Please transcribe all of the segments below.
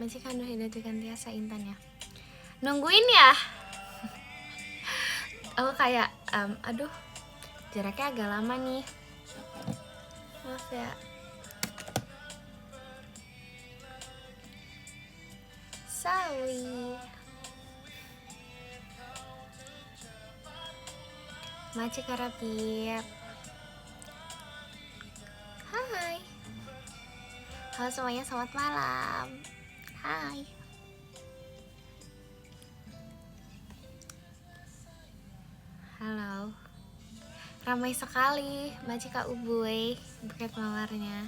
Majikan udah hidup tiasa Intan ya. Nungguin ya. Oh kayak aduh jaraknya agak lama nih. Maaf ya. Sorry. Maci Karapip. Hai. Halo semuanya, selamat malam. Hai. Halo. Ramai sekali Maci Kak Ubuy, buket mawarnya.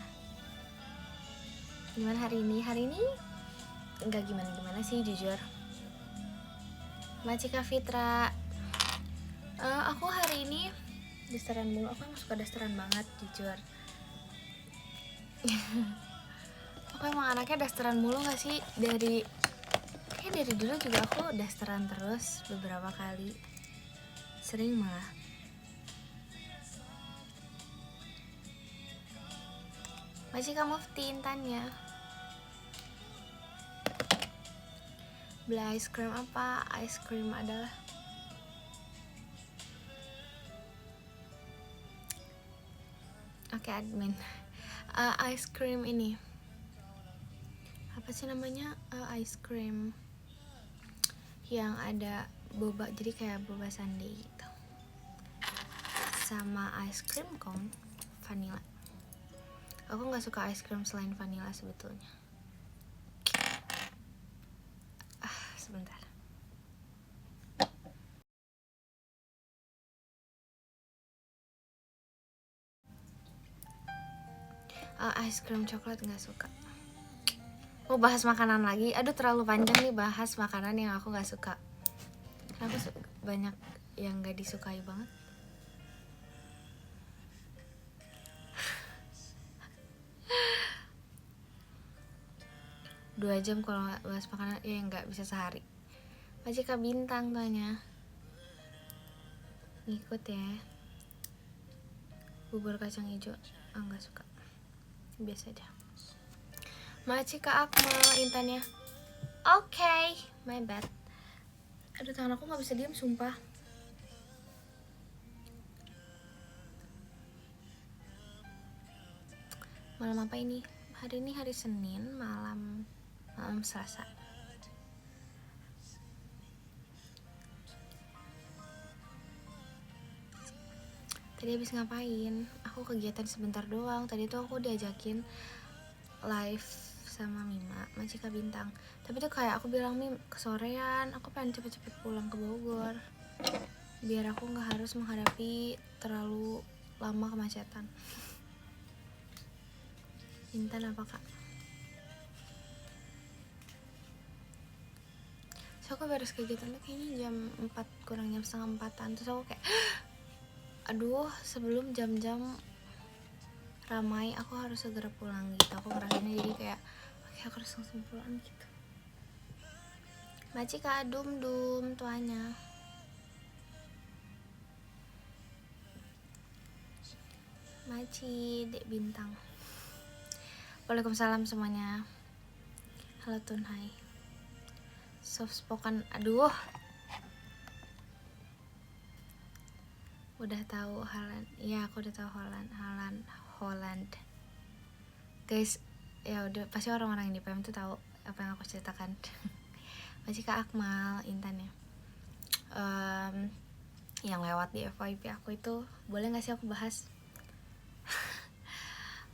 Gimana hari ini? Hari ini enggak gimana-gimana sih jujur. Maci Kak Fitra. Aku hari ini dasteran mulu. Aku emang suka dasteran banget jujur. Aku emang anaknya dasteran mulu gak sih? Dari dulu juga aku dasteran terus beberapa kali. Sering malah. Masih kamu Intannya. Beli ice cream apa? Ice cream adalah Oke, admin. Ice cream ini apa sih namanya? Ice cream yang ada boba, jadi kayak boba sundae gitu. Sama ice cream cone vanilla. Aku nggak suka ice cream selain vanilla sebetulnya. Sebentar. Ice cream coklat nggak suka. Mau bahas makanan lagi? Aduh terlalu panjang nih bahas makanan yang aku nggak suka. Aku banyak yang nggak disukai banget. Dua jam kalau nggak bahas makanan ya nggak bisa sehari. Majika Bintang tanya. Ngikut ya. Bubur kacang hijau nggak suka. Biasa aja. Majika Akmal Intannya. Oke, my bad. Aduh tangan aku nggak bisa diam sumpah. Malam apa ini? Hari ini hari Senin, malam Selasa. Tadi habis ngapain? Aku kegiatan sebentar doang. Tadi tuh aku diajakin live sama Mima, Majika Bintang. Tapi tuh kayak aku bilang, Mim, kesorean, aku pengen cepet-cepet pulang ke Bogor biar aku nggak harus menghadapi terlalu lama kemacetan. Intan apa kak? So aku beres kegiatan tuh kayaknya jam 4 kurang jam setengah 4-an. Terus aku kayak aduh sebelum jam-jam ramai aku harus segera pulang gitu. Aku ngerasainnya jadi kayak oke, aku harus langsung pulang gitu. Maci Kak Dum tuanya. Maci Dek Bintang. Waalaikumsalam semuanya. Halo Tunhai. Soft spoken, aduh. Udah tahu Holland. Iya, aku udah tahu Holland. Guys, ya udah pasti orang-orang yang di PM tuh tahu apa yang aku ceritakan. Masih Kak Akmal Intan ya. Yang lewat di FYP aku itu boleh nggak sih aku bahas?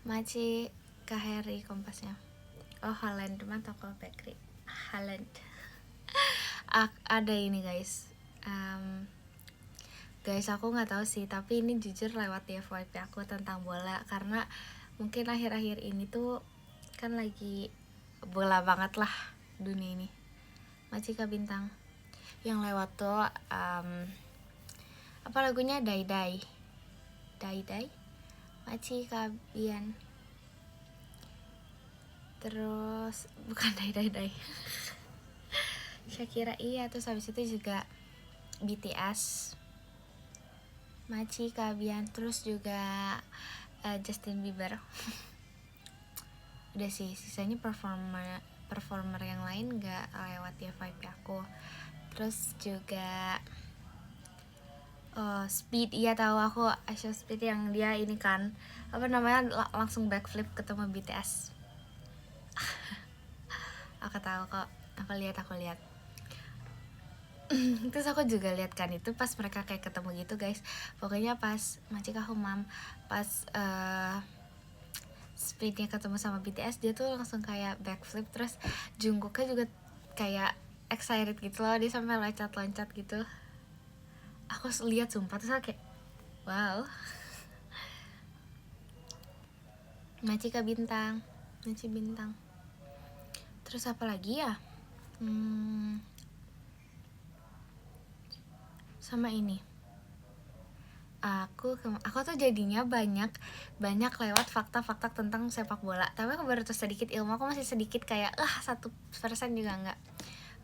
Maci Kak Heri Kompasnya. Oh Holland mah toko bakery Holland. Ada ini guys. Guys aku nggak tahu sih, tapi ini jujur lewat di FYP aku tentang bola karena mungkin akhir-akhir ini tuh kan lagi bola banget lah dunia ini. Macika Bintang yang lewat tuh apa lagunya Dai Macika Bian, terus bukan Dai Shakira iya, terus habis itu juga BTS Macika Bian, terus juga Justin Bieber. Udah sih, sisanya performer yang lain nggak lewat ya vibe aku. Terus juga Speed, iya tahu aku Asia Speed yang dia ini kan apa namanya langsung backflip ketemu BTS. Aku tahu kok, aku lihat. Terus aku juga lihat kan itu pas mereka kayak ketemu gitu guys. Pokoknya pas Machika Humam pas Speednya ketemu sama BTS, dia tuh langsung kayak backflip. Terus Jungkooknya juga kayak excited gitu loh, dia sampai loncat-loncat gitu. Aku lihat sumpah, terus aku kayak wow. Maci bintang. Terus apa lagi ya? Sama ini. Aku tuh jadinya banyak lewat fakta-fakta tentang sepak bola. Tapi aku baru tuh sedikit ilmu, aku masih sedikit kayak 1% juga enggak.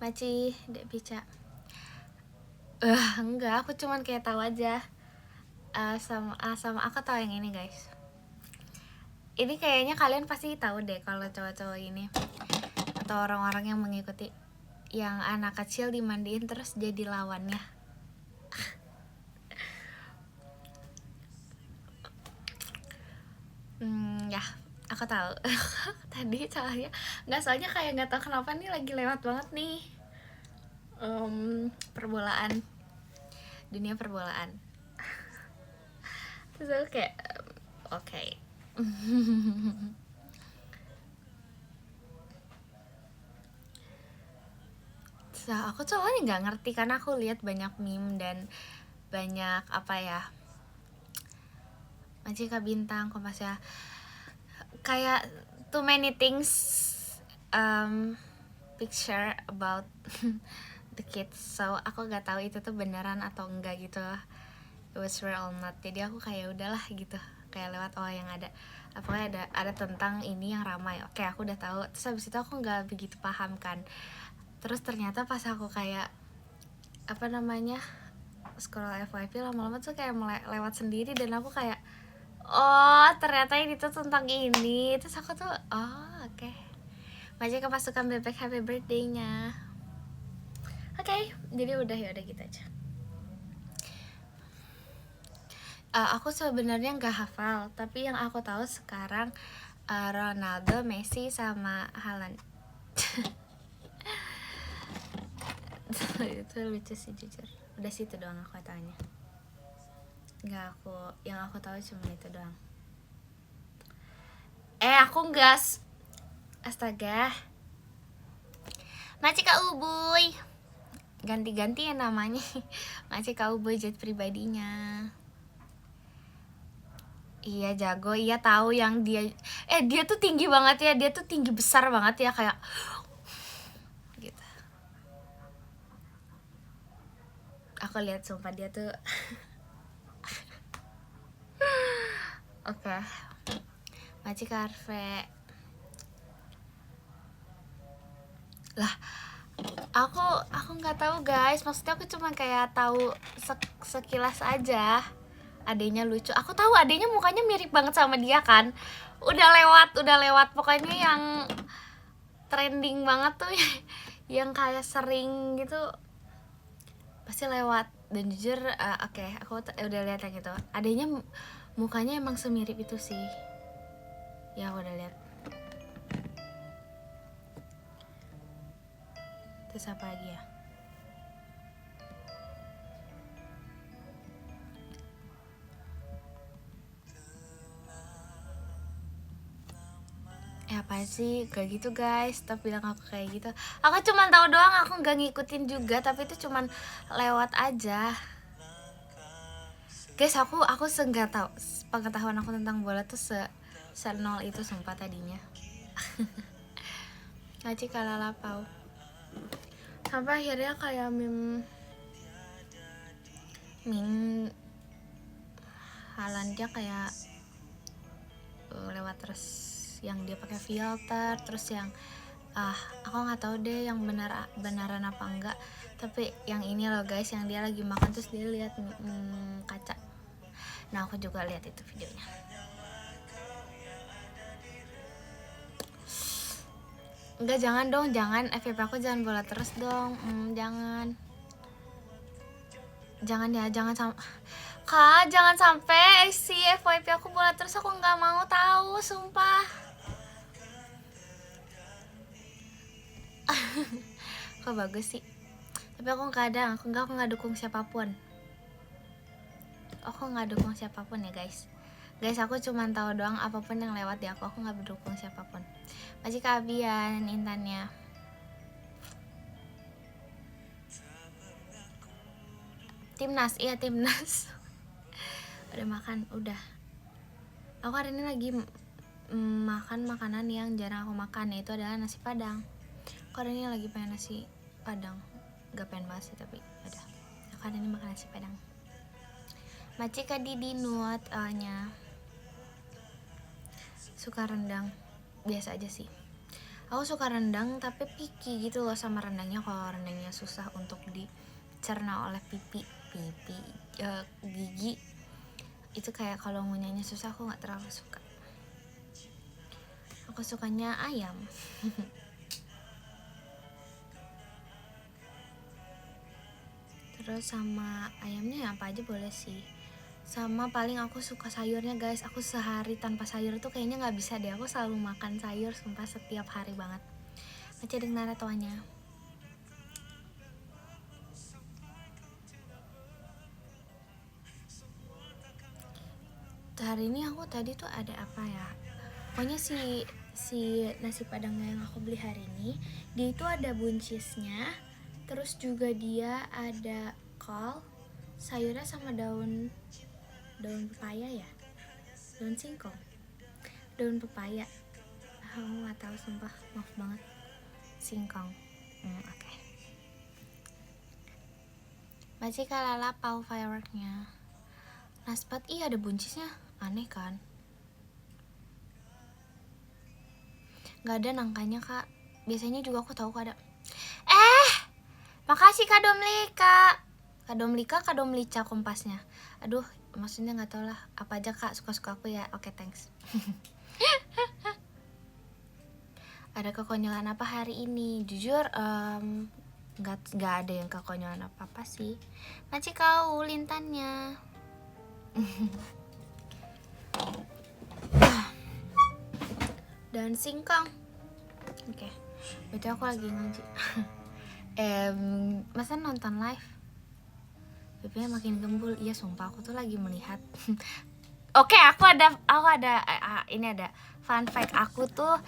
Maci dek bica. Enggak, aku cuman kayak tahu aja. Sama aku tahu yang ini guys. Ini kayaknya kalian pasti tahu deh kalau cowok-cowok ini atau orang-orang yang mengikuti, yang anak kecil dimandiin terus jadi lawannya. Ya, aku tahu. Tadi soalnya kayak nggak tahu kenapa nih lagi lewat banget nih perbolaan, dunia perbolaan. Terus aku kayak oke. So, aku soalnya nggak ngerti karena aku lihat banyak meme dan banyak apa ya, Mancika Bintang, Kompasya, kayak too many things picture about the kids. So aku nggak tahu itu tuh beneran atau enggak gitu, it was real or not. Jadi aku kayak udahlah gitu, kayak lewat yang ada pokoknya ada tentang ini yang ramai. Oke, aku udah tahu. Terus habis itu aku nggak begitu paham kan. Terus ternyata pas aku kayak apa namanya scroll FYP lama-lama tuh kayak lewat sendiri, dan aku kayak ternyata ini tuh tentang ini. Terus aku tuh oke. Maca ke pasukan bebek happy birthday-nya. Oke, jadi udah gitu aja. Aku sebenarnya nggak hafal, tapi yang aku tahu sekarang Ronaldo, Messi, sama Haaland. Itu lucu sih jujur. Udah situ doang aku tanya. Yang aku tahu cuma itu doang. Aku enggak. Astaga. Macika Ubuy. Ganti-ganti ya namanya. Macika Ubuy jet pribadinya. Iya jago, iya tahu yang dia dia tuh tinggi banget ya, dia tuh tinggi besar banget ya, kayak gitu. Aku lihat sumpah dia tuh oke. Maci Karve lah, aku nggak tahu guys, maksudnya aku cuma kayak tahu sekilas aja. Adenya lucu, aku tahu adenya mukanya mirip banget sama dia kan. Udah lewat pokoknya yang trending banget tuh yang kayak sering gitu pasti lewat. Dan jujur oke, aku udah lihat yang gitu, adanya mukanya emang semirip itu sih ya, aku udah lihat. Terus apa lagi ya? Apa sih kayak gitu guys, tapi bilang aku kayak gitu. Aku cuma tahu doang, aku nggak ngikutin juga, tapi itu cuma lewat aja guys. Aku nggak tahu, pengetahuan aku tentang bola tuh nol itu sumpah tadinya. Ngaji kalalapau sampai akhirnya kayak meme Haalandnya kayak lewat terus, yang dia pakai filter, terus yang aku nggak tahu deh yang benaran apa enggak, tapi yang ini loh guys, yang dia lagi makan terus dia lihat kaca. Nah aku juga lihat itu videonya. Enggak, jangan dong, jangan. FYP aku jangan bola terus dong. Jangan ya, Kak, jangan sampai si FYP aku bola terus. Aku nggak mau tahu, sumpah. Kok bagus sih, tapi aku nggak dukung siapapun. Aku nggak dukung siapapun ya guys. Aku cuma tahu doang apapun yang lewat di aku nggak berdukung siapapun. Masih Kabian Intannya. Timnas, iya timnas. Udah makan, udah. Aku hari ini lagi makan makanan yang jarang aku makan, yaitu adalah nasi padang. Aku hari ini lagi pengen nasi padang, gak pengen banget sih, tapi udah. Aku hari ini makan nasi padang. Macika Didi Nuat nya suka rendang, biasa aja sih. Aku suka rendang tapi picky gitu loh sama rendangnya. Kalau rendangnya susah untuk dicerna oleh gigi, itu kayak kalau ngunyahnya susah, aku nggak terlalu suka. Aku sukanya ayam. Terus sama ayamnya apa aja boleh sih. Sama paling aku suka sayurnya guys. Aku sehari tanpa sayur tuh kayaknya nggak bisa deh. Aku selalu makan sayur, sumpah setiap hari banget. Macam dengan naratoanya. Hari ini aku tadi tuh ada apa ya? Pokoknya si nasi padangnya yang aku beli hari ini, dia itu ada buncisnya. Terus juga dia ada kol, sayurnya sama daun pepaya ya, daun singkong, daun pepaya. Aku nggak tahu sumpah, maaf banget. Singkong. Oke. Masih kalala pau fireworknya. Naspat iya ada buncisnya, aneh kan? Nggak ada nangkanya kak. Biasanya juga aku tahu kak ada. Makasih Kak Domlika, Kak Domlica kompasnya. Aduh, maksudnya nggak tau lah. Apa aja kak, suka-suka aku ya. Oke, thanks. Ada kekonyolan apa hari ini? Jujur, nggak ada yang kekonyolan apa sih. Masih kau lintannya. Dan singkong. Oke. Berarti aku lagi ngaji. Masa nonton live? Pipinya makin gembul. Iya sumpah, aku tuh lagi melihat. Oke, aku ada ini ada fun fact. Aku tuh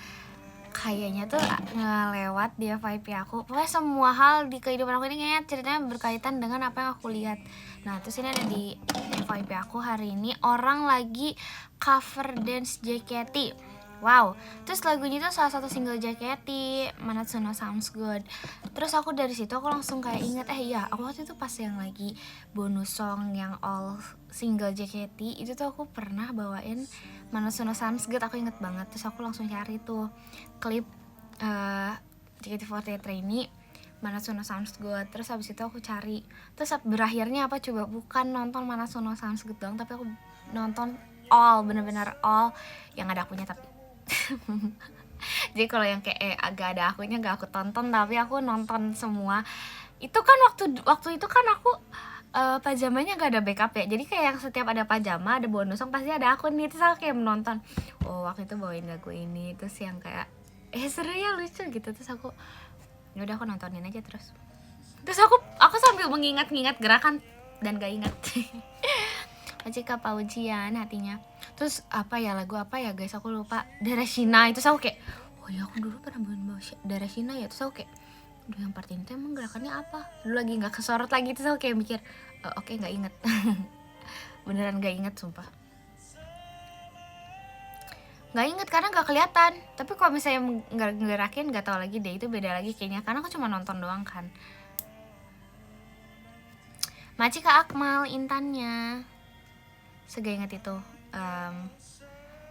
kayaknya tuh ngelewat di FYP aku. Pokoknya semua hal di kehidupan aku ini kayaknya ceritanya berkaitan dengan apa yang aku lihat. Nah, terus ini ada di FYP aku hari ini orang lagi cover dance JKT. Wow, terus lagunya itu salah satu single JKT, Manatsuno Sounds Good. Terus aku dari situ aku langsung kayak inget, iya, aku waktu itu pas yang lagi bonus song yang all single JKT itu tuh aku pernah bawain Manatsuno Sounds Good, aku inget banget. Terus aku langsung cari tuh klip JKT48 Trainee Manatsuno Sounds Good. Terus habis itu aku cari, terus berakhirnya apa coba, bukan nonton Manatsuno Sounds Good doang, tapi aku nonton all, bener-bener all yang ada akunya. Tapi jadi kalau yang kayak agak ada akunya gak aku tonton, tapi aku nonton semua. Itu kan waktu itu kan aku pajamanya gak ada backup ya, jadi kayak yang setiap ada pajama ada bonus song pasti ada akun nih. Terus aku kayak menonton, oh waktu itu bawain lagu ini, terus yang kayak seru ya, lucu gitu. Terus aku yaudah aku nontonin aja terus aku sambil mengingat-ingat gerakan dan gak ingat. Macika paujian hatinya. Terus apa ya, lagu apa ya guys, aku lupa. Darashina. Itu aku kayak, oh ya aku dulu pernah bawa Darashina ya. Terus aku kayak, aduh yang part ini tuh emang gerakannya apa, dulu lagi gak kesorot lagi. Terus aku kayak mikir, oke, gak inget. Beneran gak inget sumpah, gak inget karena gak kelihatan. Tapi kalau misalnya ngerakin gak tahu lagi deh, itu beda lagi kayaknya, karena aku cuma nonton doang kan. Macika Akmal Intannya. Sega inget itu,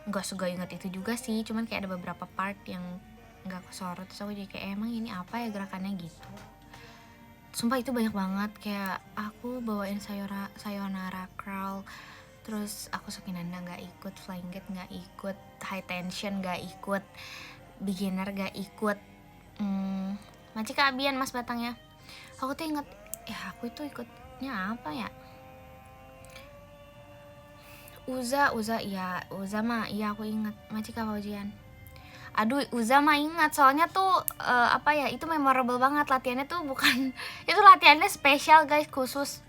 nggak sega inget itu juga sih, cuman kayak ada beberapa part yang nggak kesorot. Terus aku jadi kayak, emang ini apa ya gerakannya gitu. Sumpah itu banyak banget. Kayak aku bawain Sayonara Crawl, terus aku Sukinanda nggak ikut, Flying Gate nggak ikut, High Tension nggak ikut, Beginner nggak ikut, Macika Abian Mas Batangnya. Aku tuh inget, aku itu ikutnya apa ya? Uza iya, Uza mah iya aku inget. Macika Fauzian. Aduh, Uza mah ingat, soalnya tuh apa ya, itu memorable banget latihannya tuh bukan itu latihannya spesial guys, khusus.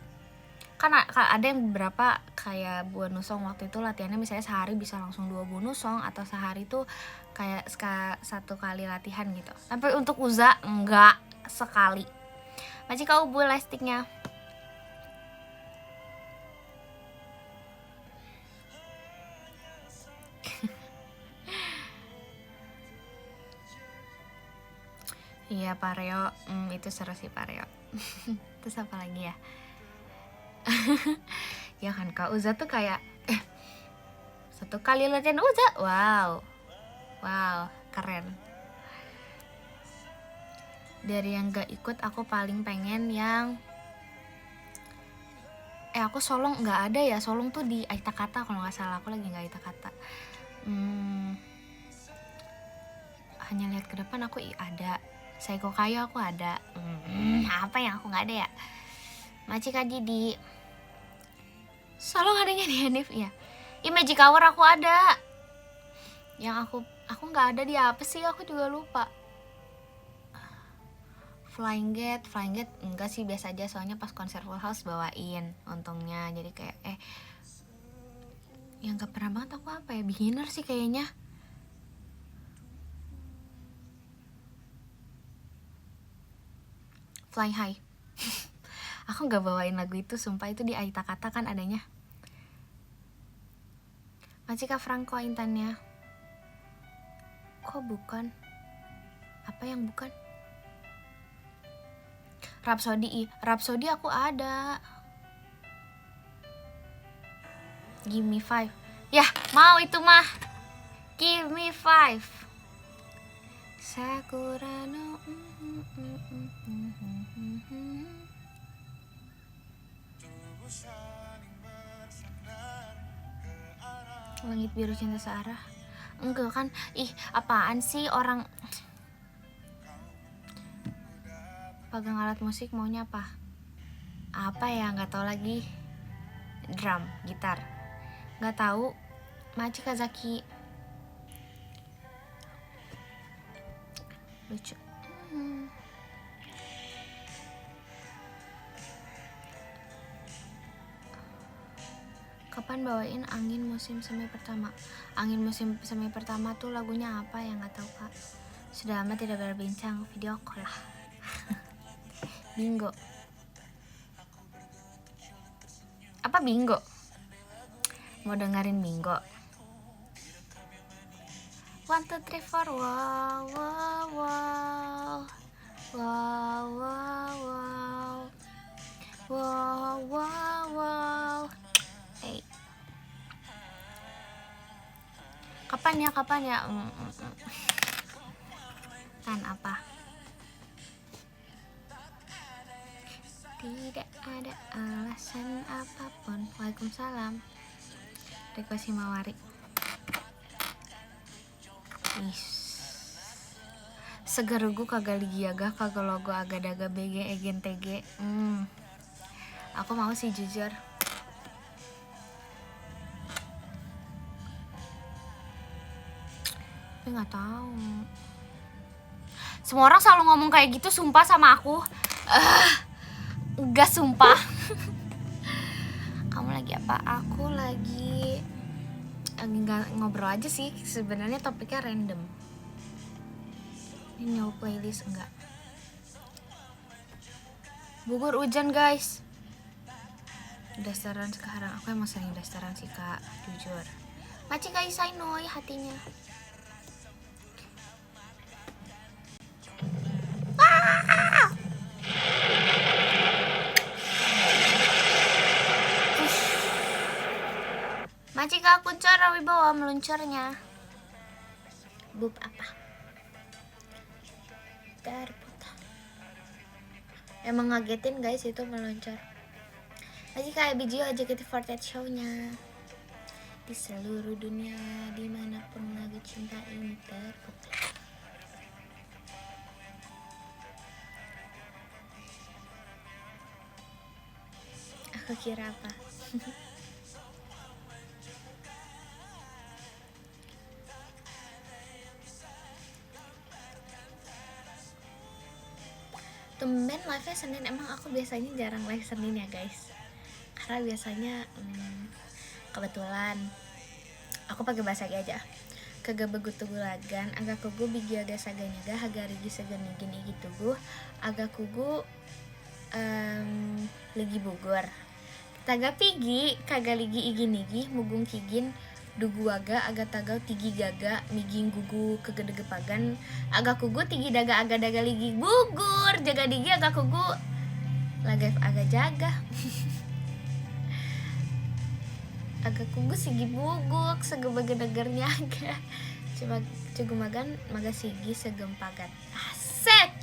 Kan ada yang beberapa kayak bonusong waktu itu latihannya misalnya sehari bisa langsung 2 bonusong atau sehari tuh kayak 1 kali latihan gitu. Tapi untuk Uza enggak, sekali. Macika Ubu listiknya. Iya Pareo, itu seru sih Pareo. Terus apa lagi ya? Ya kan Kak Uza tuh kayak 1 kali latihan Uza, wow keren. Dari yang gak ikut aku paling pengen yang aku Solong nggak ada ya. Solong tuh di Aita Kata kalau nggak salah, aku lagi nggak Aita Kata. Hanya lihat ke depan aku ada. Saiko Kayo aku ada. Apa yang aku nggak ada ya? Macika Didi. Solong adanya di Hanif ya. Magic Hour aku ada. Yang aku nggak ada di apa sih? Aku juga lupa. Flying Gate enggak sih, biasa aja, soalnya pas konser Full House bawain untungnya. Jadi kayak yang gak pernah banget aku apa ya, beginner sih kayaknya. Fly High. Aku gak bawain lagu itu, sumpah, itu di Aita Kata kan adanya. Macika Franco Intannya. Kok bukan? Apa yang bukan? Rhapsody aku ada. Give me 5. Yah, mau itu mah. Give me 5. Sakura no Langit Biru Cinta Searah. Enggak kan? Apaan sih orang pegang alat musik maunya apa? Apa ya, nggak tahu lagi. Drum, gitar. Nggak tahu. Macika Zaki. Lucu. Kapan bawain Angin Musim Semi Pertama? Angin Musim Semi Pertama tuh lagunya apa yang nggak tahu Kak? Sudah lama tidak berbincang, video call lah. Bingo. Apa bingo? Mau dengerin bingo? 1, 2, 3, 4. Wow, wow, wow. Wow, wow, wow. Wow, wow, wow. Kapan ya? Kan apa? Tidak ada alasan apapun. Waalaikumsalam. Request Himawari. Segerugu kagak ligiaga kagak logo agadaga BG egen TG. Aku mau sih jujur. Tapi nggak tahu. Semua orang selalu ngomong kayak gitu, sumpah, sama aku. Enggak, sumpah. Kamu lagi apa? Aku lagi nggak ngobrol aja sih. Sebenarnya topiknya random. Ini new playlist enggak. Bogor hujan guys. Dasaran sekarang. Aku emang sering dasaran sih Kak, jujur. Macika Isai Noi hatinya. Macika Kuncara Wibawa meluncurnya. Bub apa? Terputar. Emang ngagetin guys itu meluncur. Macika BGO JKT48 show-nya. Di seluruh dunia, dimanapun lagu cinta ini terputar. Kau kira apa? Tumben live-nya Senin. Emang aku biasanya jarang live Senin ya guys, karena biasanya kebetulan aku pakai bahasa aja. Kagak begitu gulagan, agak kugu bigi agak saganyaga, haga rigi saganigin igi tubuh, agak kugu ligi Bogor. Taga pigi kagak ligi igi nigi, mugung kigin dugu aga tagaw tigi gaga, miging gugu kegedegepagan, agak kugu tigi daga aga daga ligi gugur, jaga digi agak kugu lagaf aga jaga. Agak kugu sigi buguk segebaga negernya aga. Coba cegumagan maga sigi segempagat. Asek.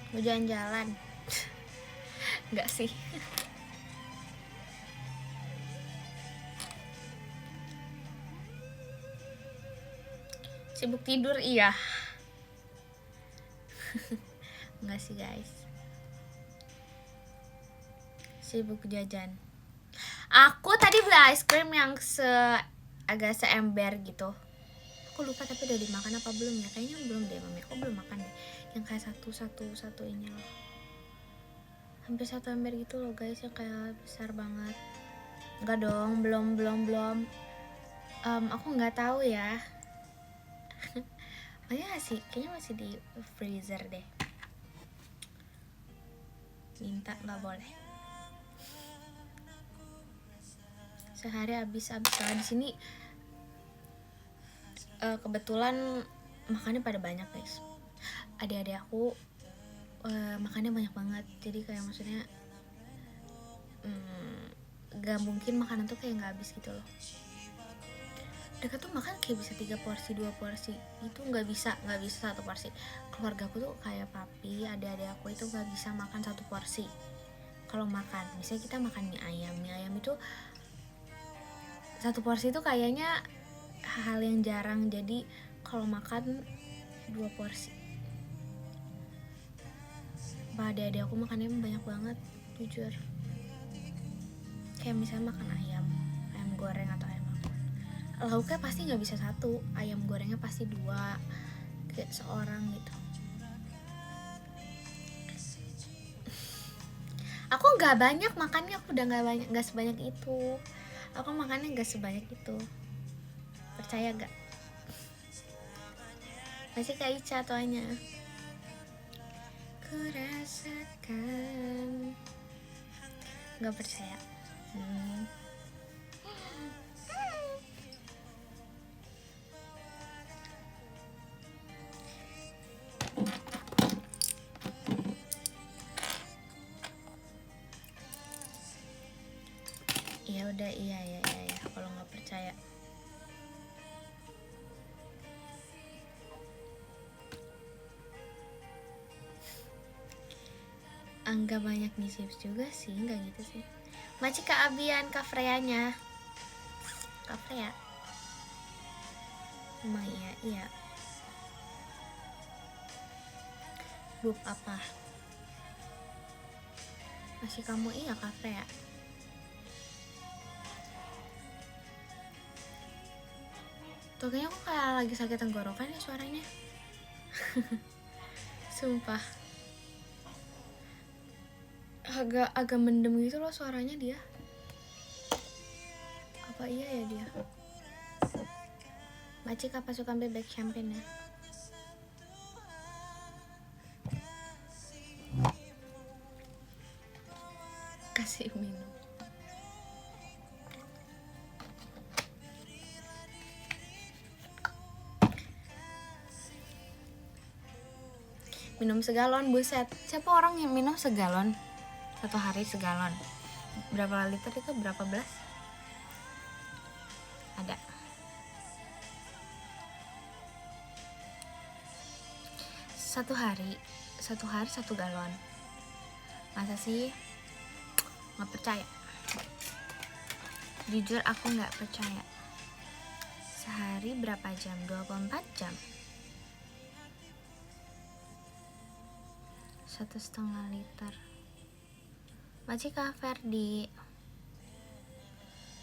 Mau jalan-jalan? Enggak sih. Sibuk tidur iya. Enggak sih guys. Sibuk jajan. Aku tadi beli es krim yang agak seember gitu. Aku lupa tapi udah dimakan apa belum ya? Kayaknya belum deh mami. Aku belum makan deh. Yang kayak satu ini loh. Hampir 1 ember gitu loh guys, yang kayak besar banget. Enggak dong, belum. Aku nggak tahu ya. Kayaknya masih di freezer deh. Minta nggak boleh. Sehari habis lah di sini. Kebetulan makannya pada banyak guys. Adik-adik aku makannya banyak banget. Jadi kayak maksudnya gak mungkin makanan tuh kayak nggak habis gitu loh. Mereka tuh makan kayak bisa 3 porsi 2 porsi itu nggak bisa 1 porsi. Keluarga aku tuh kayak papi, adik-adik aku itu nggak bisa makan 1 porsi. Kalau makan, misalnya kita makan mie ayam itu 1 porsi itu kayaknya hal yang jarang. Jadi kalau makan 2 porsi. Adik-adik aku makannya banyak banget, jujur. Kayak misalnya makan ayam goreng atau ayam apa, lauknya pasti nggak bisa 1, ayam gorengnya pasti 2, kayak seorang gitu. Aku nggak banyak makannya, aku udah nggak sebanyak itu. Aku makannya nggak sebanyak itu, percaya gak? Masih kayak Ica tuanya. Ku rasakan. Nggak percaya. Ya udah, iya kalau nggak percaya. Enggak banyak di chips juga sih, enggak gitu sih. Maci Kak Abian, Kak Freanya. Kak Freya. Emang iya. Bub apa? Masih kamu iya Kak Freya. Tuh kayaknya aku kayak lagi sakit tenggorokan ya suaranya. Sumpah. Agak mendem gitu loh suaranya dia. Apa iya ya dia? Macik apa suka bebek champagne ya? Kasih minum. Minum segalon, buset. Siapa orang yang minum segalon? 1 hari segalon. Berapa liter itu? Berapa belas? Ada. Satu hari 1 galon. Masa sih? Nggak percaya. Jujur aku nggak percaya. Sehari berapa jam? 24 jam. 1,5 liter. Macika Ferdi,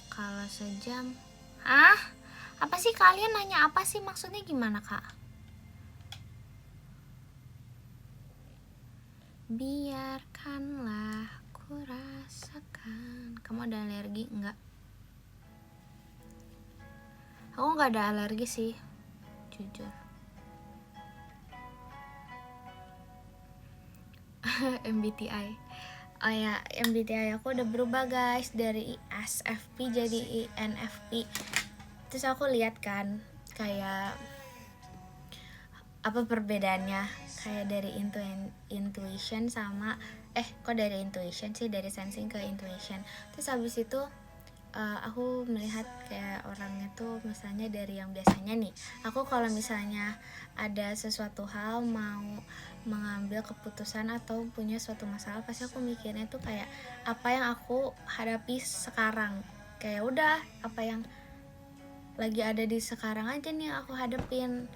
kalau sejam. Apa sih kalian nanya apa sih, maksudnya gimana kak? Biarkanlah ku rasakan. Kamu ada alergi? Enggak. Aku nggak ada alergi sih, jujur. MBTI. Oh ya, MBTI aku udah berubah guys, dari ISFP jadi INFP. Terus aku lihat kan kayak apa perbedaannya, kayak dari intuition sama kok dari intuition sih, dari sensing ke intuition. Terus habis itu aku melihat kayak orangnya tuh, misalnya dari yang biasanya nih, aku kalau misalnya ada sesuatu hal mau mengambil keputusan atau punya suatu masalah, pasti aku mikirnya tuh kayak apa yang aku hadapi sekarang, kayak udah apa yang lagi ada di sekarang aja nih aku hadepin.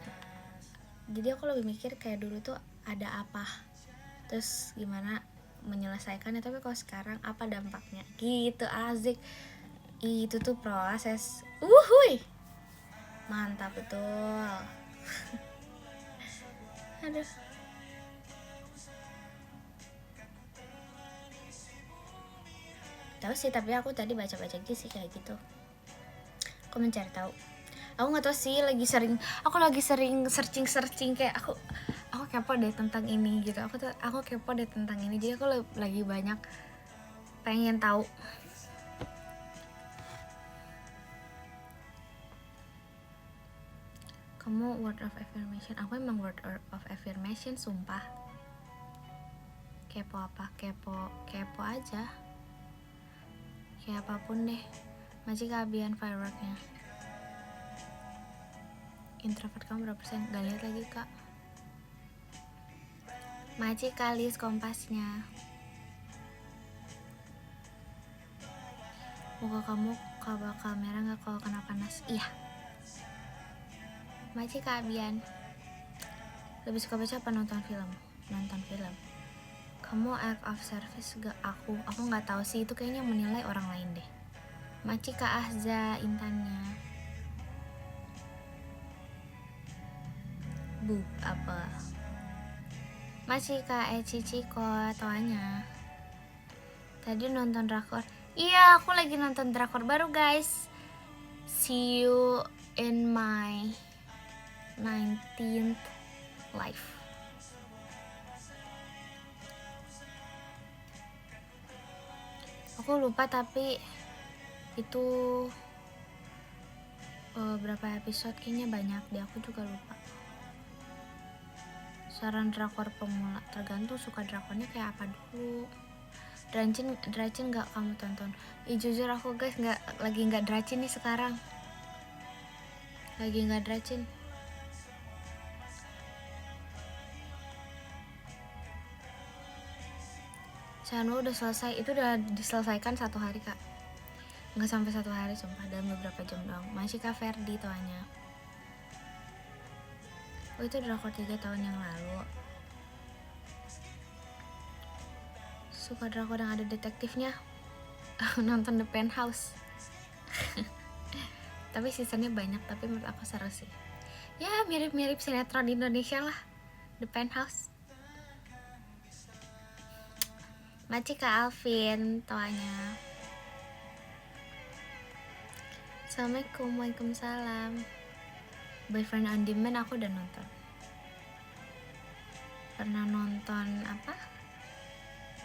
Jadi aku lebih mikir kayak dulu tuh ada apa, terus gimana menyelesaikannya, tapi kalau sekarang apa dampaknya gitu. Asik, itu tuh proses. Mantap betul. Aduh, tahu sih, tapi aku tadi baca-baca gitu sih, kayak gitu. Aku mencari tahu. Aku nggak tahu sih, aku lagi sering searching kayak aku kepo deh tentang ini gitu. Aku kepo deh tentang ini, jadi aku lagi banyak pengen tahu. Kamu word of affirmation? Aku emang word of affirmation, sumpah. Kepo apa? Kepo aja. Kayak apapun deh. Masih keabian fireworknya. Introvert kamu berapa persen? Gak lihat lagi kak. Maci kalis kompasnya. Muka kamu bakal merah gak kalau kena panas? Iya. Maci keabian. Lebih suka baca apa nonton film? Nonton film. Kamu act of service gak? Aku gak tahu sih, itu kayaknya menilai orang lain deh. Maci Kak Ahza intannya. Bu apa? Masih Kak Cici kok tawanya. Tadi nonton drakor. Iya, aku lagi nonton drakor baru guys. See you in my 19th life. Aku lupa tapi itu berapa episode, kayaknya banyak deh, aku juga lupa. Saran drakor pemula, tergantung suka drakornya kayak apa dulu. Dracin gak kamu tonton? Jujur aku guys lagi gak dracin nih sekarang. Lagi gak dracin. Channel udah selesai, itu udah diselesaikan 1 hari kak. Gak sampai 1 hari sumpah, dalam beberapa jam doang. Masih Kak Ferdi toanya. Oh itu drakor 3 tahun yang lalu. Suka drakor yang ada detektifnya. Nonton The Penthouse. Tapi seasonnya banyak, tapi menurut aku seru sih. Ya mirip-mirip sinetron Indonesia lah, The Penthouse. Maci Kak Alvin toanya. Assalamualaikum. Waalaikumsalam. Boyfriend on Demand aku udah nonton. Pernah nonton apa?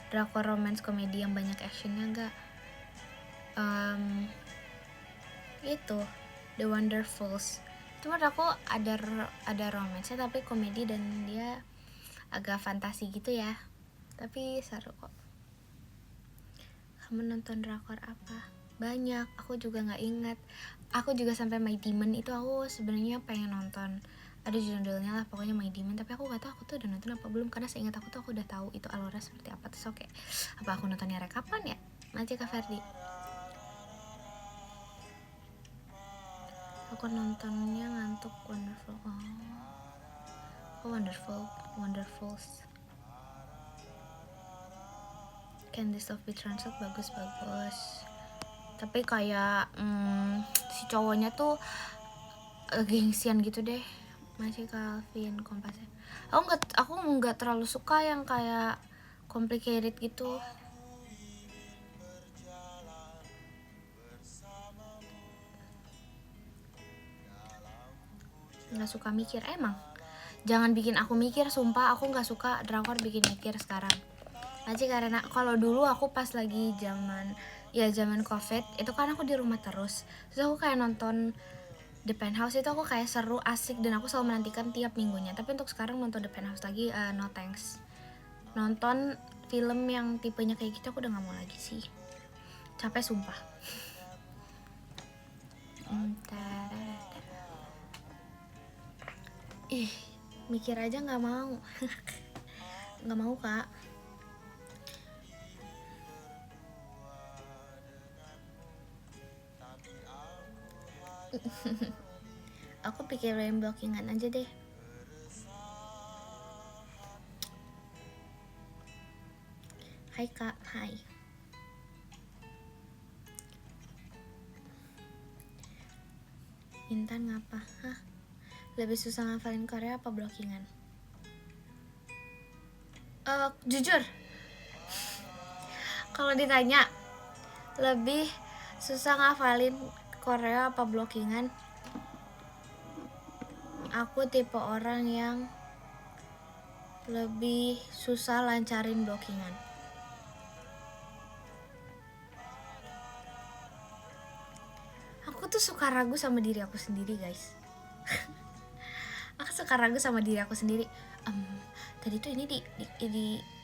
Drakor romance komedi yang banyak actionnya gak? Itu The Wonderfuls. Itu menurut aku ada romance tapi komedi, dan dia agak fantasi gitu ya. Tapi seru kok. Kamu nonton drakor apa? Banyak, aku juga nggak ingat. Aku juga sampai My Demon itu aku sebenarnya pengen nonton. Ada judulnya lah pokoknya My Demon, tapi aku nggak tahu aku tuh udah nonton apa belum, karena seingat aku tuh aku udah tahu itu alurnya seperti apa. Terus oke, apa aku nontonnya rekapan ya? Nanti Kak Ferdi. Aku nontonnya ngantuk. Wonderful. Oh Wonderfuls. Can This Love Be Translate bagus. Tapi kayak si cowoknya tuh gengsian gitu deh. Masih Calvin Kompasnya. Aku nggak terlalu suka yang kayak complicated gitu. Nggak suka mikir emang. Jangan bikin aku mikir, sumpah aku nggak suka drakor bikin mikir sekarang. Masih karena kalau dulu aku pas lagi zaman COVID itu kan aku di rumah terus aku kayak nonton The Penthouse itu aku kayak seru, asik, dan aku selalu menantikan tiap minggunya. Tapi untuk sekarang nonton The Penthouse lagi, no thanks. Nonton film yang tipenya kayak gitu aku udah gak mau lagi sih. Capek sumpah. Mikir aja gak mau. Gak mau kak. Aku pikir yang blockingan aja deh. Hai kak, hai. Intan ngapa? Hah? Lebih susah ngafalin Korea apa blockingan? Jujur, kalau ditanya lebih susah ngafalin Korea apa blockingan, aku tipe orang yang lebih susah lancarin blockingan. Aku tuh suka ragu sama diri aku sendiri guys. Aku suka ragu sama diri aku sendiri. Tadi tuh ini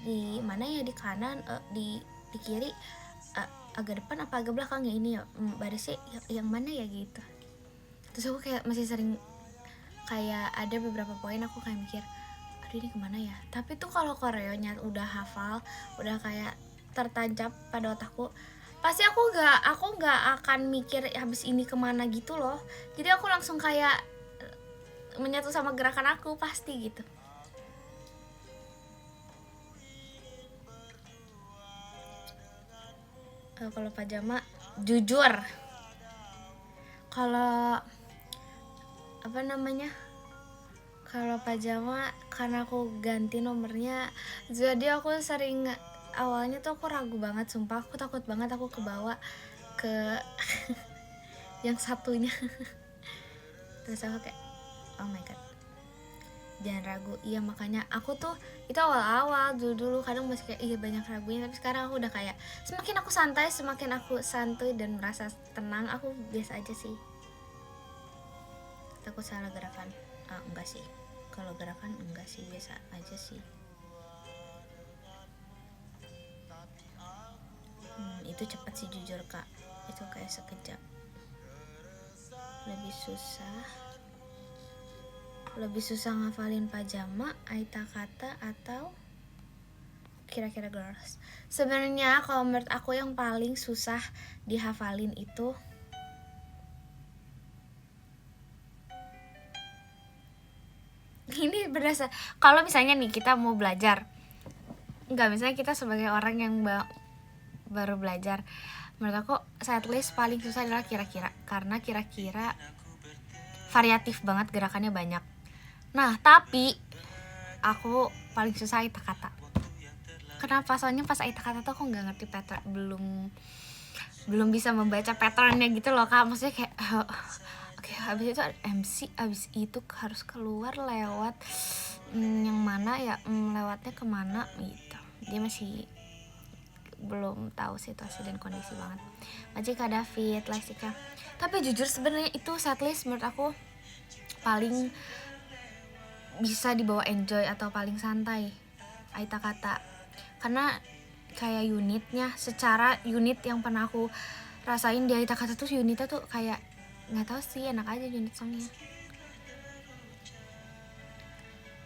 di mana ya, di kanan, di kiri, agak depan apa agak belakang ya ini ya, barisnya yang mana ya gitu. Terus aku kayak masih sering kayak ada beberapa poin aku kayak mikir, aduh ini kemana ya. Tapi tuh kalau koreonya udah hafal, udah kayak tertancap pada otakku, pasti aku nggak akan mikir habis ini kemana gitu loh. Jadi aku langsung kayak menyatu sama gerakan aku pasti gitu. Kalau pajama, jujur, kalau kalau pajama karena aku ganti nomornya, jadi aku sering, awalnya tuh aku ragu banget sumpah, aku takut banget aku kebawa ke yang satunya. Terus aku kayak oh my god, jangan ragu. Iya makanya aku tuh itu awal-awal dulu kadang masih kayak iya banyak ragunya, tapi sekarang aku udah kayak semakin aku santai dan merasa tenang, aku biasa aja sih. Takut salah gerakan? Enggak sih, kalau gerakan enggak sih, biasa aja sih. Itu cepet sih jujur kak, itu kayak sekejap. Lebih susah ngafalin pajama, Aita Kata, atau kira-kira girls. Sebenarnya kalau menurut aku yang paling susah dihafalin itu ini berdasar kalau misalnya nih kita mau belajar, misalnya kita sebagai orang yang baru belajar, menurut aku setlist paling susah adalah kira-kira, karena kira-kira variatif banget, gerakannya banyak. Nah tapi aku paling susah Aita Kata. Kenapa? Soalnya pas Aita Kata tuh aku nggak ngerti pattern, belum bisa membaca patternnya gitu loh kak. Maksudnya kayak oke, habis itu ada MC, habis itu harus keluar lewat yang mana ya, lewatnya kemana gitu. Dia masih belum tahu situasi dan kondisi banget. Majika David, Lexika. Tapi jujur sebenarnya itu setlist menurut aku paling bisa dibawa enjoy atau paling santai Aita Kata, karena kayak unitnya, secara unit yang pernah aku rasain di Aita Kata tuh unitnya tuh kayak nggak tahu sih, enak aja unit songnya.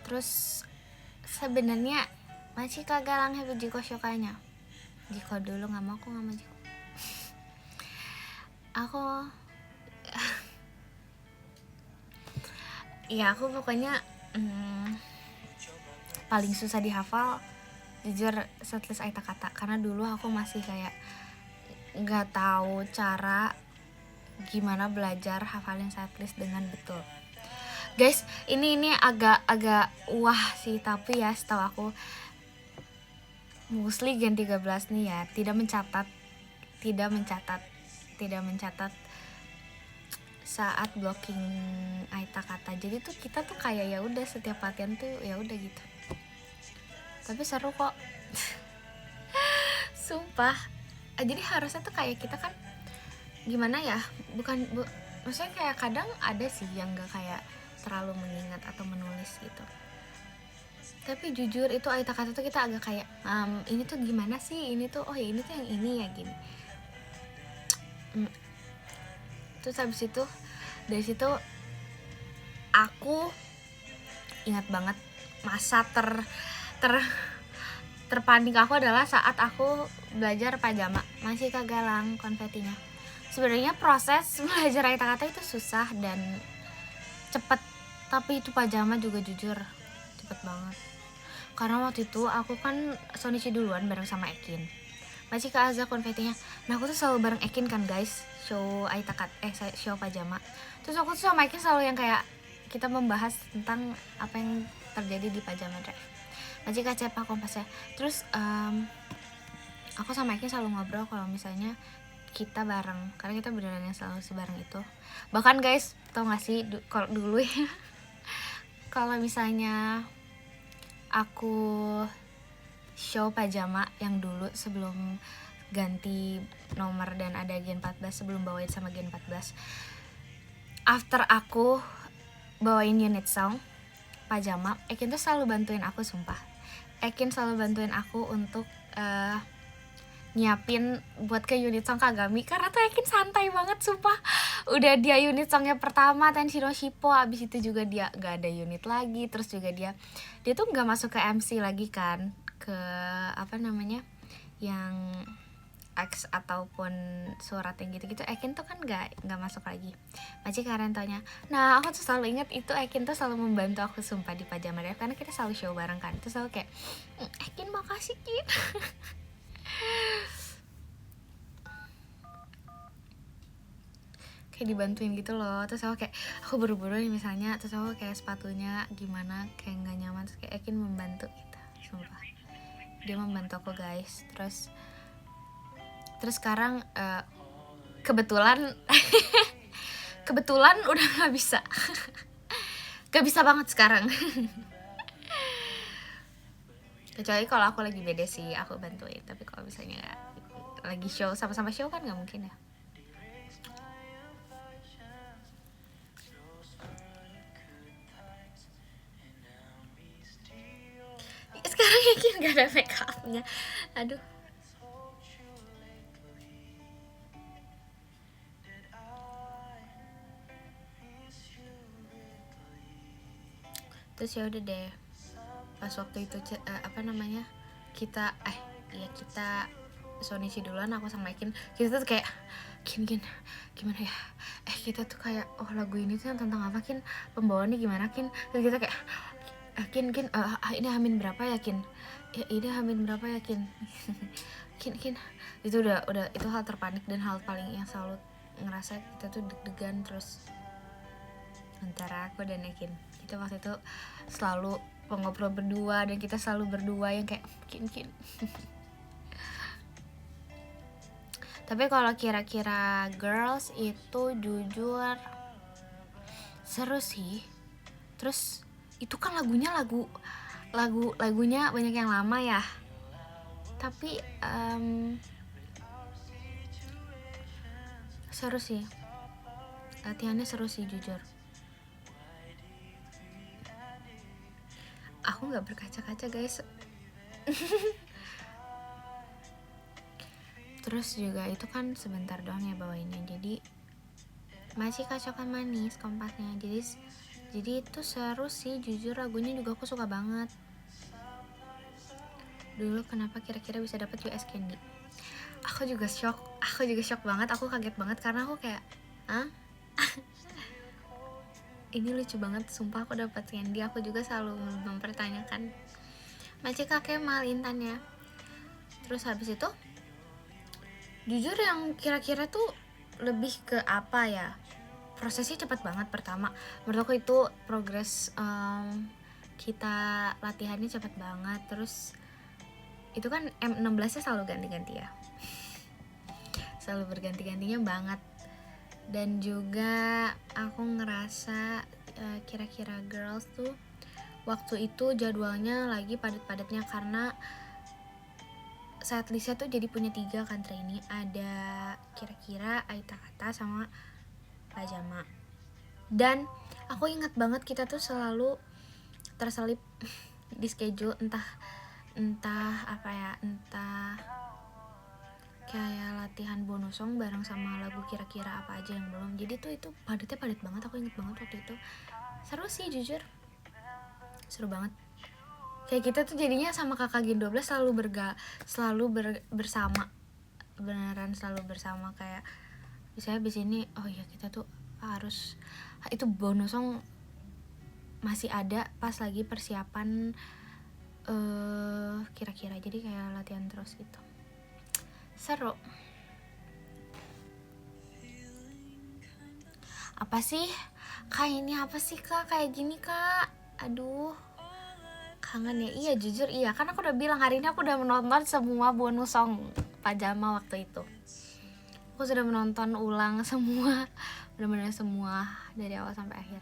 Terus sebenarnya masih kagak lang happy Jiko Shokanya. Jiko dulu, nggak mau Jiko. Aku ya aku pokoknya paling susah dihafal jujur setlist Aita Kata, karena dulu aku masih kayak nggak tahu cara gimana belajar hafalin setlist dengan betul. Guys, ini agak wah sih, tapi ya setahu aku mostly Gen 13 nih ya tidak mencatat saat blocking Aita Kata. Jadi tuh kita tuh kayak ya udah setiap latihan tuh ya udah gitu. Tapi seru kok. Sumpah. Jadi harusnya tuh kayak kita kan gimana ya? Maksudnya kayak kadang ada sih yang enggak kayak terlalu mengingat atau menulis gitu. Tapi jujur itu Aita Kata tuh kita agak kayak ini tuh gimana sih? Ini tuh oh ya ini tuh yang ini ya gini. Terus habis itu dari situ aku ingat banget masa terpanik aku adalah saat aku belajar pajama, masih kagalang konfetinya. Sebenarnya proses belajar Aita Kata itu susah dan cepet, tapi itu pajama juga jujur cepet banget. Karena waktu itu aku kan Sonichi duluan bareng sama Ekin, masih ke Aza konfetinya. Nah aku tuh selalu bareng Ekin kan guys, show Aita Kata show pajama. Terus aku tuh sama Ekin selalu yang kayak kita membahas tentang apa yang terjadi di pajama drive, masih kacepa kompasnya. Terus aku sama Ekin selalu ngobrol kalau misalnya kita bareng, karena kita beneran yang selalu sebareng itu. Bahkan guys, tau gak sih kalau dulu ya kalau misalnya aku show pajama yang dulu sebelum ganti nomor dan ada Gen 14, sebelum bawain sama Gen 14, after aku bawain unit song pajama, Ekin tuh selalu bantuin aku, sumpah. Ekin selalu bantuin aku untuk nyiapin buat ke unit song Kagami, karena tuh Ekin santai banget sumpah. Udah dia unit songnya pertama Tenshiro Shippo, abis itu juga dia gak ada unit lagi. Terus juga dia tuh gak masuk ke MC lagi kan, ke apa namanya yang X ataupun surat yang gitu-gitu. Ekin tuh kan gak masuk lagi. Macam kalian tanya. Nah aku tuh selalu inget itu Ekin tuh selalu membantu aku sumpah di pajama drive, karena kita selalu show bareng kan. Terus selalu kayak Ekin makasih Kin. Kayak dibantuin gitu loh. Terus aku buru-buru nih misalnya, terus aku kayak sepatunya gimana kayak nggak nyaman, terus kayak Ekin membantu gitu, sumpah dia membantu aku guys. Terus sekarang kebetulan udah nggak bisa banget sekarang. Kecuali kalau aku lagi beda sih aku bantuin, tapi kalau misalnya lagi show sama-sama show kan nggak mungkin ya. Sekarang yakin nggak ada make upnya, aduh. Terus ya udah deh, pas waktu itu kita Sonichi duluan, aku sama Ekin, kita tuh kayak Kin gimana ya, kita tuh kayak lagu ini tuh tentang apa Kin, pembawaannya gimana Kin. Terus kita kayak Kin ini Hamin berapa ya Kin, ya ini Hamin berapa ya Kin. Kin itu udah itu hal terpanik dan hal paling yang selalu ngerasa kita tuh deg-degan. Terus antara aku dan Ekin, kita waktu itu selalu ngobrol berdua, dan kita selalu berdua yang kayak Kin. Tapi kalau kira-kira girls itu jujur seru sih. Terus itu kan lagunya banyak yang lama ya, tapi seru sih, latihannya seru sih jujur. Aku nggak berkaca-kaca guys. Terus juga itu kan sebentar doang ya bawainnya, jadi masih kacokan manis kompasnya. Jadi itu seru sih jujur, lagunya juga aku suka banget. Dulu kenapa kira-kira bisa dapet US Candy? Aku juga shock banget, aku kaget banget karena aku kayak ini lucu banget sumpah, aku dapat candy. Aku juga selalu mempertanyakan Macika Kemal Intannya. Terus habis itu jujur yang kira-kira tuh lebih ke apa ya, prosesnya cepat banget. Pertama menurut aku itu progres kita latihannya cepat banget. Terus itu kan M16 nya selalu ganti-ganti ya, selalu berganti-gantinya banget. Dan juga aku ngerasa kira-kira girls tuh waktu itu jadwalnya lagi padat-padatnya karena setlistnya tuh jadi punya 3 kan trainee, ada kira-kira Aita Kata sama Pajama. Dan aku ingat banget kita tuh selalu terselip di schedule entah apa ya, entah kayak latihan bonus song bareng sama lagu kira-kira apa aja yang belum. Jadi tuh itu padatnya padat banget, aku inget banget waktu itu. Seru sih jujur, seru banget. Kayak kita tuh jadinya sama kakak Gen 12 bersama, beneran selalu bersama. Kayak misalnya abis ini oh ya kita tuh harus, itu bonus song masih ada pas lagi persiapan kira-kira. Jadi kayak latihan terus gitu, seru. Apa sih kak ini, apa sih kak kayak gini kak, aduh kangen ya. Iya jujur iya, kan aku udah bilang hari ini aku udah menonton semua bonus song Pajama waktu itu. Aku sudah menonton ulang semua, benar-benar semua dari awal sampai akhir.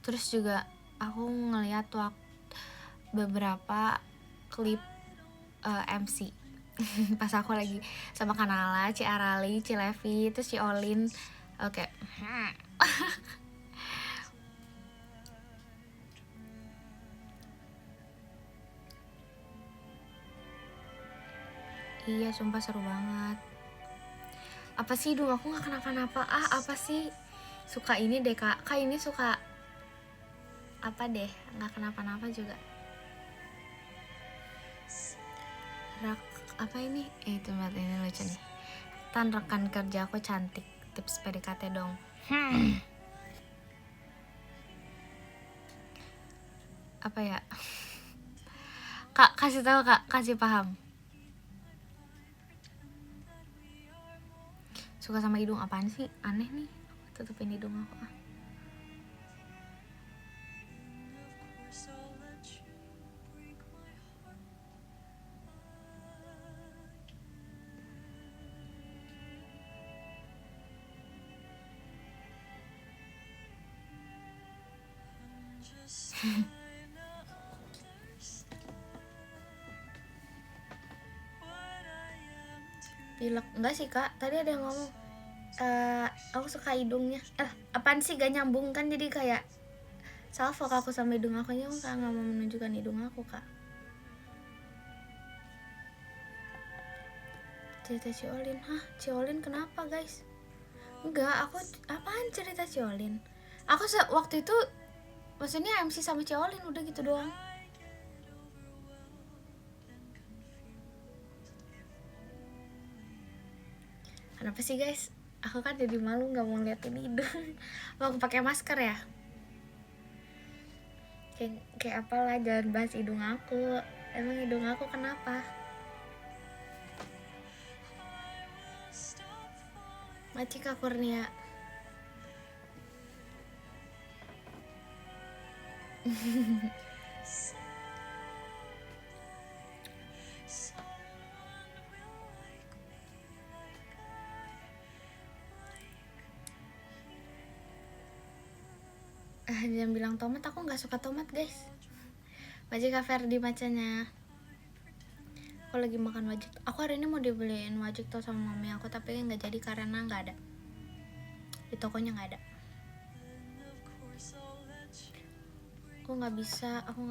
Terus juga aku ngeliat beberapa klip MC pas aku lagi sama Kanala, Ci Arali, Ci Levi, terus Ci Olin. Oke. Iya sumpah seru banget. Apa sih dulu aku gak kenapa-napa. Apa sih, suka ini deh kak ini suka apa deh, gak kenapa-napa juga. Apa ini? Tempat ini lucu nih. Tan rekan kerja aku cantik, tips PDKT dong. Apa ya? Kak kasih tahu kak, kasih paham. Suka sama hidung apaan sih? Aneh nih, tutupin hidung aku. Pilek enggak sih kak, tadi ada yang ngomong aku suka hidungnya. Apaan sih, gak nyambung kan, jadi kayak salvo aku sama hidung aku nya, nggak mau menunjukkan hidung aku kak. Cerita Ciolin, Ciolin kenapa guys? Enggak, aku apaan cerita Ciolin? Aku waktu itu maksudnya MC sama Ciolin, udah gitu doang. Kenapa sih guys? Aku kan jadi malu nggak mau liatin hidung. Mau aku pakai masker ya? Kayak apalah, jangan bahas hidung aku. Emang hidung aku kenapa? Macika Kurnia. Jangan bilang tomat, aku nggak suka tomat guys. Wajik Verdi macanya. Aku lagi makan wajik. Aku hari ini mau dibeliin wajik tuh sama mami aku, tapi nggak jadi karena nggak ada di tokonya, nggak ada. Aku nggak bisa, aku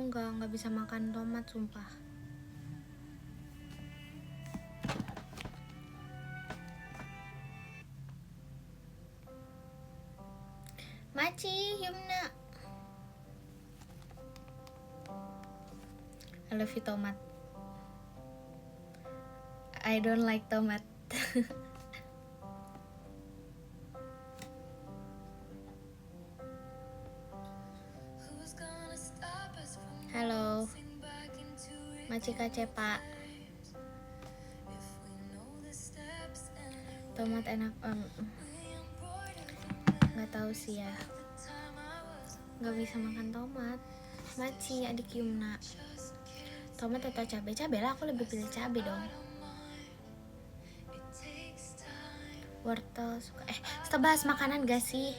nggak bisa makan tomat sumpah. Maci Yumna, I love you tomat. I don't like tomat. Cika Cepa. Tomat enak, nggak tahu sih ya, nggak bisa makan tomat. Maci adik Yumna, tomat atau cabai? Cabai lah, aku lebih pilih cabai dong. Wortel suka. Kita bahas makanan gak sih?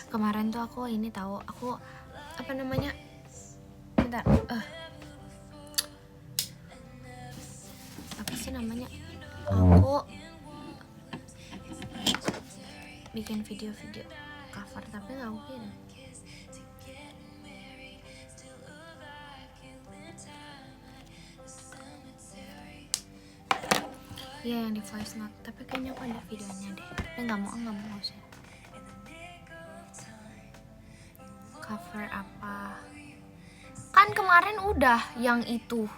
Kemarin tuh aku ini tahu, aku apa namanya? Bentar. Apa sih namanya? Aku bikin video-video cover tapi nggak mungkin. Iya yang di voice note, tapi kayaknya aku ada videonya deh. Tapi nggak mau sih. Cover apa? Kan kemarin udah yang itu,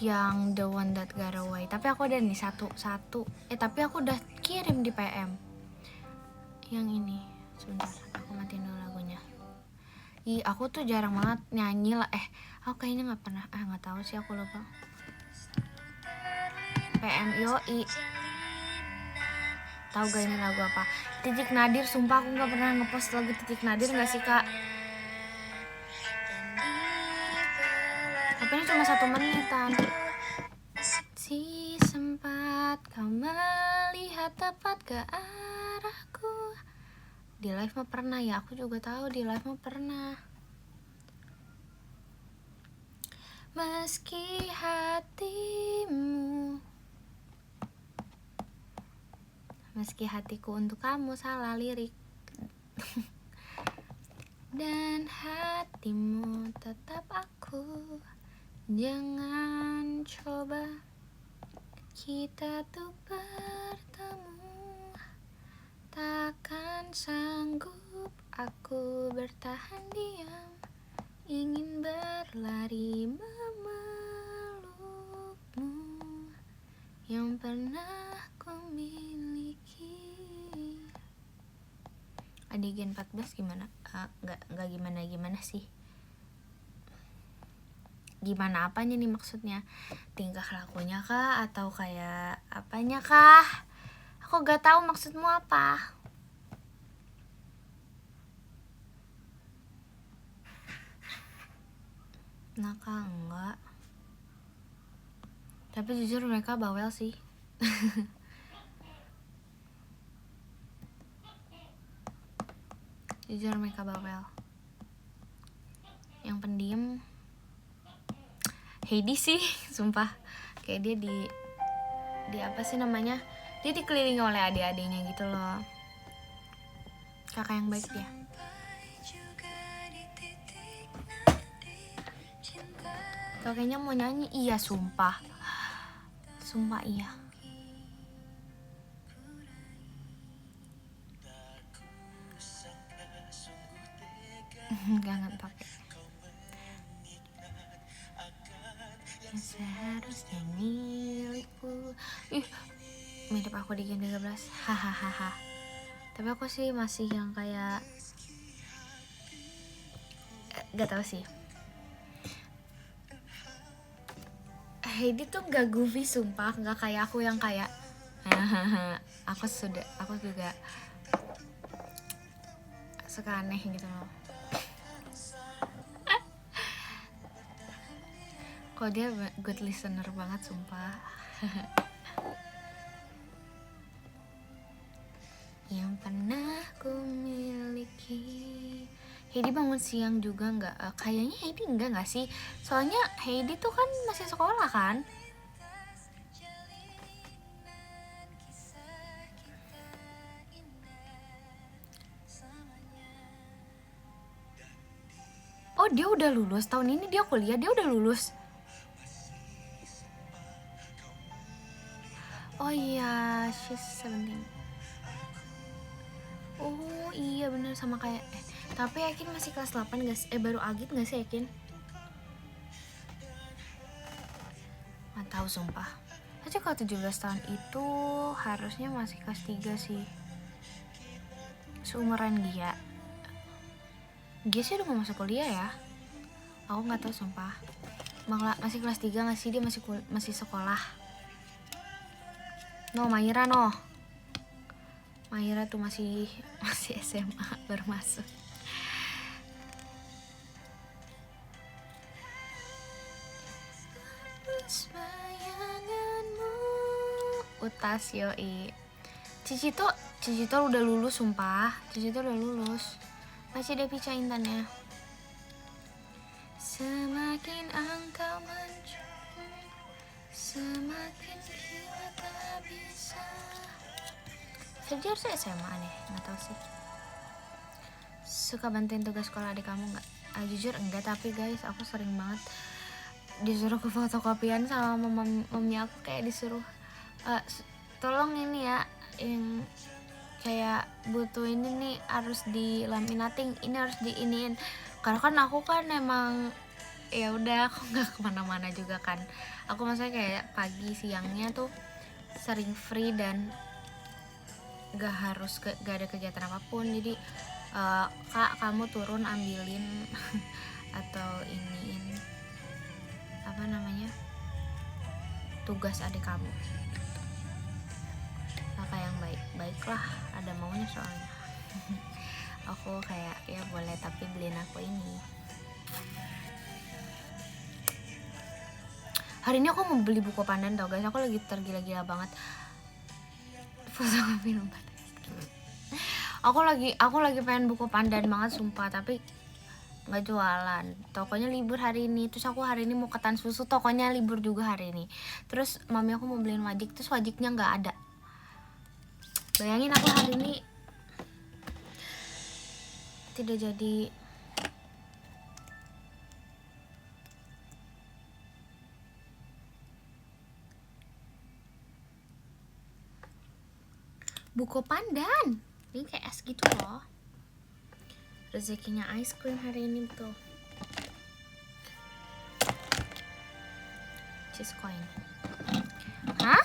yang The One That Got Away. Tapi aku ada nih satu. Tapi aku udah kirim di PM. Yang ini, sebentar, aku matiin dulu lagunya. Aku tuh jarang banget nyanyi lah. Aku kayaknya nggak pernah. Nggak tahu sih, aku lupa. PM Yoi. Tahu gak ini lagu apa? Titik Nadir. Sumpah aku nggak pernah ngepost lagu Titik Nadir, nggak sih kak? Tapi ini cuma 1 menitan. Si sempat kau melihat tepat ke arahku. Di live mah pernah ya, aku juga tahu di live mah pernah. Meski hatiku untuk kamu salah lirik. Dan hatimu tetap aku. Jangan coba kita tuh bertemu. Takkan sanggup aku bertahan diam. Ingin berlari memelukmu yang pernah ku miliki. Adegan 14 gimana? Nggak gimana sih. Gimana apanya nih maksudnya? Tingkah lakunya kah? Atau kayak apanya kah? Aku gak tahu maksudmu apa. Nakal enggak. Tapi jujur mereka bawel sih. Jujur mereka bawel. Yang pendiam Heidi sih, sumpah. Kayak dia di apa sih namanya? Dia dikelilingi oleh adik-adiknya gitu loh. Kakak yang baik dia. Kakaknya mau nyanyi, iya sumpah. Sumpah iya. Jangan pakai. Seharusnya milikku. Mirip aku di Gen 13. Hahaha. Tapi aku sih masih yang kayak gak tau sih. Heidi tuh gak goofy sumpah, gak kayak aku yang kayak aku juga suka aneh gitu loh. Kok dia good listener banget sumpah. Yang pernah ku miliki. Heidi bangun siang juga nggak? Kayaknya Heidi enggak sih? Soalnya Heidi tuh kan masih sekolah kan? Oh dia udah lulus, tahun ini dia kuliah, dia udah lulus. Oh iya, she's 17. Oh iya bener sama kayak tapi Yakin masih kelas 8 gak sih? Baru Agit gak sih Yakin? Gak tau sumpah. Aja kalau 17 tahun itu harusnya masih kelas 3 sih. Seumuran Gia. Gia sih udah mau masuk kuliah ya. Aku nggak tahu sumpah. Masih kelas 3 nggak sih dia, masih sekolah. No, Maira tuh masih SMA baru masuk. Utas yoi. Cici tuh udah lulus sumpah. Cici tuh udah lulus. Masih ada Pica Intannya. Semakin engkau mencuri, semakin kita tak bisa. Febri harusnya SMA deh, nggak tahu sih. Suka bantuin tugas sekolah adik kamu nggak? Jujur enggak, tapi guys aku sering banget disuruh ke fotokopian sama mami aku, kayak disuruh tolong ini ya, yang kayak butuh ini nih harus dilaminating, ini harus diiniin. Karena kan aku kan emang ya udah aku nggak kemana-mana juga kan. Aku maksudnya kayak pagi siangnya tuh sering free dan gak ada kegiatan apapun. Jadi kak kamu turun ambilin atau iniin apa namanya tugas adik kamu. Kakak yang baiklah, ada maunya soalnya. Aku kayak ya boleh tapi beliin aku ini. Hari ini aku mau beli buku pandan tau guys, aku lagi tergila-gila banget. Fotokopi nomor. Aku lagi pengen buku pandan banget sumpah, tapi nggak jualan. Tokonya libur hari ini. Terus aku hari ini mau ke Tan Susu, tokonya libur juga hari ini. Terus mami aku mau beliin wajik, terus wajiknya nggak ada. Bayangin aku hari ini tidak jadi. Buku pandan ini kayak es gitu loh. Rezekinya ice cream hari ini tuh. Cheese coin. Hah?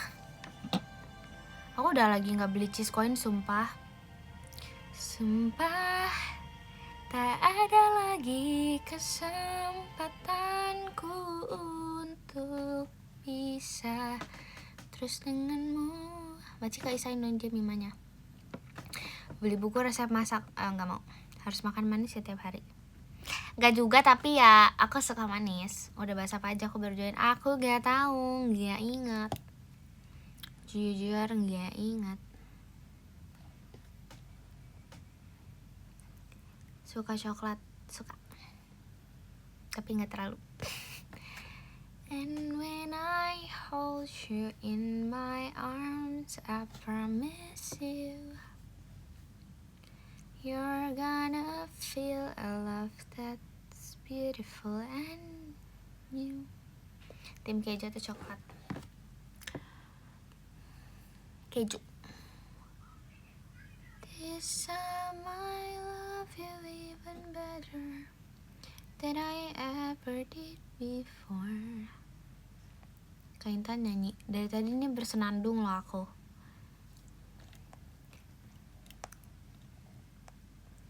Aku udah lagi nggak beli cheese coin sumpah. Sumpah tak ada lagi kesempatanku untuk bisa terus denganmu. Baca Kak Isain dong dia mimanya. Beli buku resep masak, nggak mau. Harus makan manis setiap hari. Gak juga, tapi ya aku suka manis. Udah bahasa apa aja aku baru join. Aku gak tahu, gak ingat. Jujur gak ingat. Suka coklat, suka. Tapi gak terlalu. And when I hold you in my arms, I promise you, you're gonna feel a love that's beautiful and new. Tim keju atau coklat? Keju. This time I love you even better than I ever did before. Kak Intan nyanyi. Dari tadi ini bersenandung loh aku.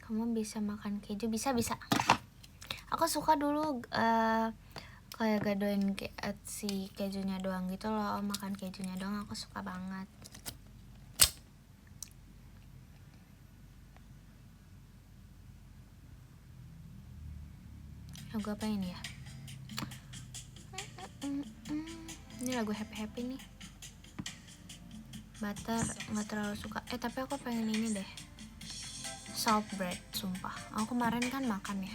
Kamu bisa makan keju? Bisa. Aku suka dulu kayak gadoin si kejunya doang gitu loh. Makan kejunya doang aku suka banget. Lagu apa ini ya? Ini lagu happy nih. Butter nggak terlalu suka. Tapi aku pengen ini deh. Salt bread, sumpah. Aku kemarin kan makan ya.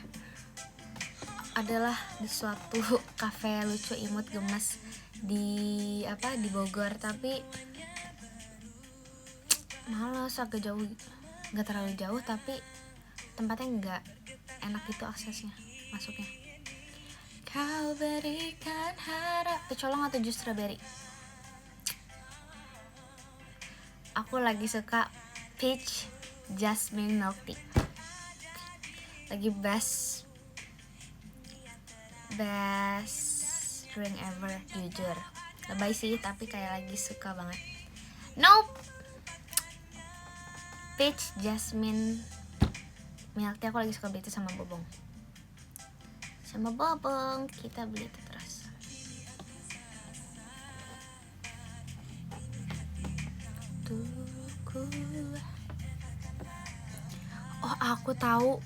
Adalah di suatu kafe lucu imut gemes di Bogor, tapi males, agak jauh. Nggak terlalu jauh tapi tempatnya nggak enak gitu aksesnya masuknya. Kau berikan harap, pecolong atau jus strawberry? Aku lagi suka peach jasmine milk tea. Lagi best drink ever, jujur. Lebay sih, tapi kayak lagi suka banget. Nope. Peach jasmine milk tea, aku lagi suka beli itu sama Bobong. sama Bobong kita beli itu terus. Tuku. Oh aku tahu.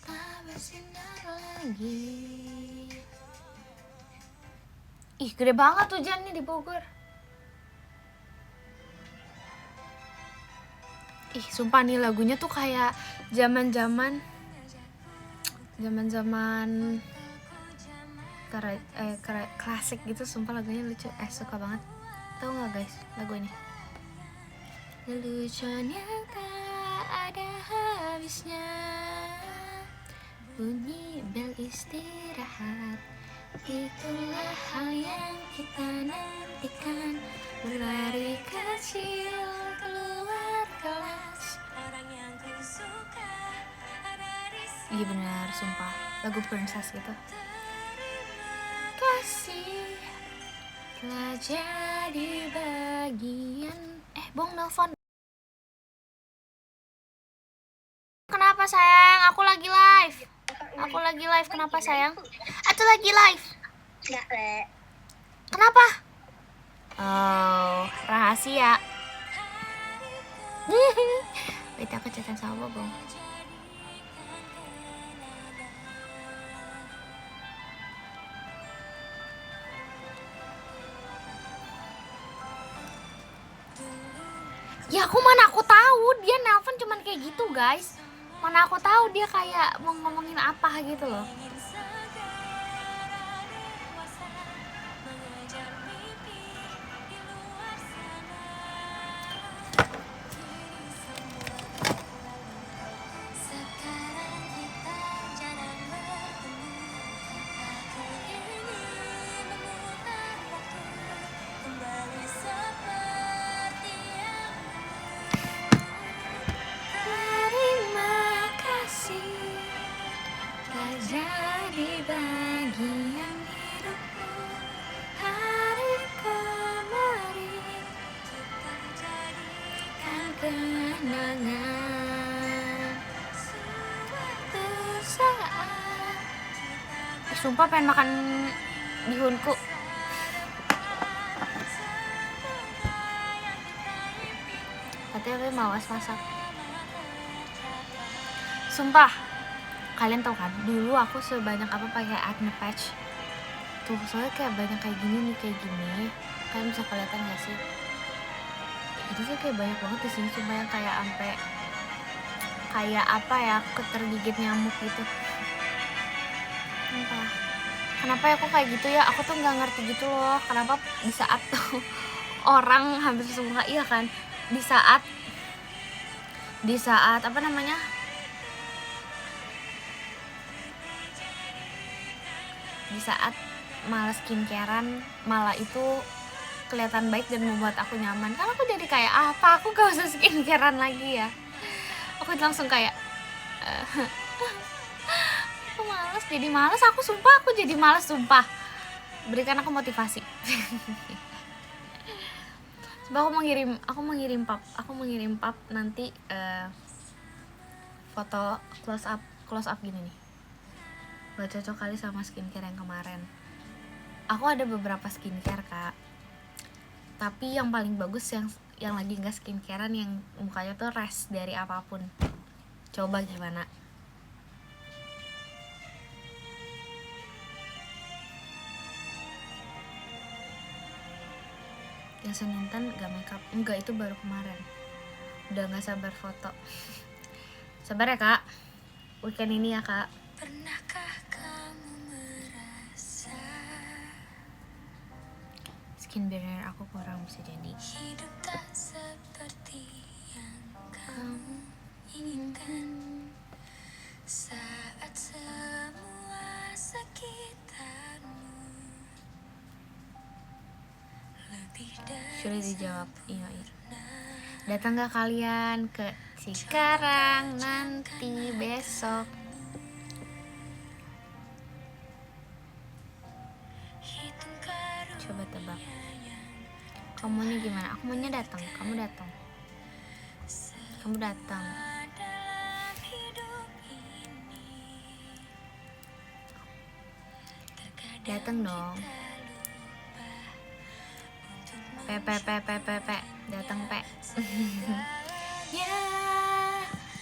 Tak bersinar lagi. Ih gede banget hujannya di Bogor. Ih sumpah nih lagunya tuh kayak zaman-zaman klasik gitu, sumpah lagunya lucu. Suka banget. Tahu nggak guys lagu ini? Lelucon yang tak ada habisnya, bunyi bel istirahat, itulah hal yang kita nantikan, berlari kecil keluar kelas. Iya benar, sumpah lagu princess gitu. Kasih telah jadi bagian. Bong nelfon. Kenapa sayang? Aku lagi live. Kenapa sayang? Aku lagi live. Enggak, Le. Kenapa? Oh, rahasia. Wait, aku chatan sama Bong. Ya aku tahu dia nelpon cuman kayak gitu guys. Mana aku tahu dia kayak mau ngomongin apa gitu loh. Jadi bagian hidupku hari kemarin, kan kenangan suatu saat. Sumpah pengen makan bihunku. Tapi aku malas masak. Sumpah, kalian tahu kan, dulu aku sebanyak apa pakai acne patch. Tuh, soalnya kayak banyak kayak gini nih, kayak gini. Kalian bisa kelihatan gak sih? Jadi tuh kayak banyak banget di sini, cuma yang kayak sampai kayak apa ya, ketergigit nyamuk gitu. Entah. Kenapa ya aku kayak gitu ya? Aku tuh nggak ngerti gitu loh. Kenapa di saat tuh orang hampir semua iya kan? Di saat apa namanya? Di saat malas skincarean malah itu kelihatan baik dan membuat aku nyaman. Kan aku jadi kayak apa? Aku gak usah skincarean lagi ya. Aku langsung kayak aku malas, jadi malas. Aku jadi malas sumpah. Berikan aku motivasi. Coba aku mengirim pap nanti foto close up gini nih. Gak cocok kali sama skincare yang kemarin. Aku ada beberapa skincare kak, tapi yang paling bagus yang lagi nggak skincarean, yang mukanya tuh rest dari apapun. Coba gimana? Yang Senintan gak makeup, enggak, itu baru kemarin. Udah nggak sabar foto. Sabar ya kak, weekend ini ya kak. Pernahkah kamu merasa skin barrier aku kurang, bisa jadi hidup tak seperti yang kamu inginkan saat semua sekitarmu lebih dari sudah dijawab. Iya. Datang gak kalian ke Cikarang nanti besok? Coba tebak. Kamu nih gimana? Aku maunya datang, kamu datang. Dateng dong. Dateng pe. Ya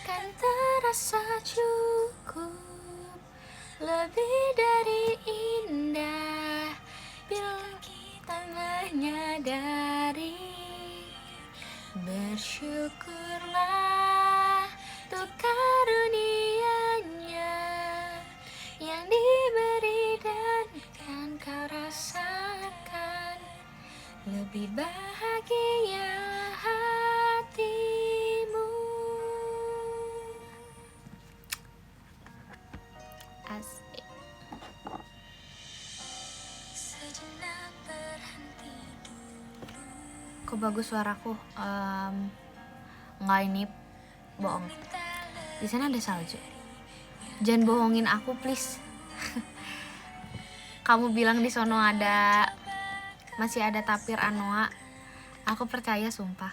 kan terasa cukup, lebih dari indah bila kita menyadari. Bersyukurlah untuk karunia-Nya yang diberi dan kan kau rasakan. Lebih bahagia hatimu. Asik. Kok bagus suaraku? Nggak, ini bohong. Di sana ada salju. Jangan bohongin aku please. Kamu bilang di sono masih ada tapir anoa. Aku percaya sumpah.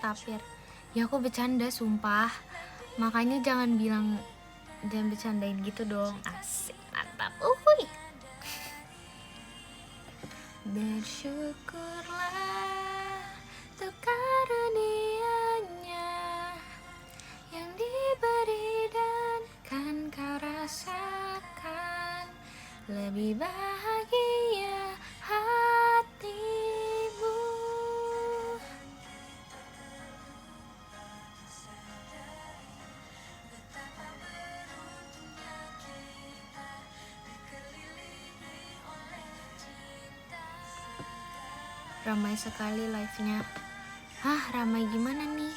Tapir. Ya aku bercanda sumpah. Makanya jangan bercandain gitu dong. Asik, mantap. Uhuy. Bersyukurlah untuk karunia-Nya yang diberi dan kan kau rasakan. Lebih bahagia hatimu. Ramai sekali live-nya. Hah, ramai gimana nih?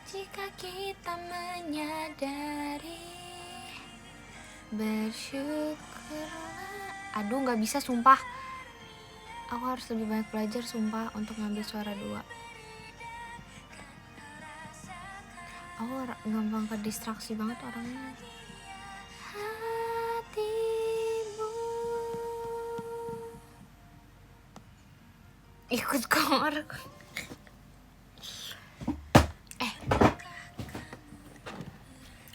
Jika kita menyadari, bersyukurlah. Aduh, gak bisa sumpah. Aku harus lebih banyak belajar sumpah untuk ngambil suara 2. Aku gampang ke distraksi banget orangnya. Hatimu ikut kamar.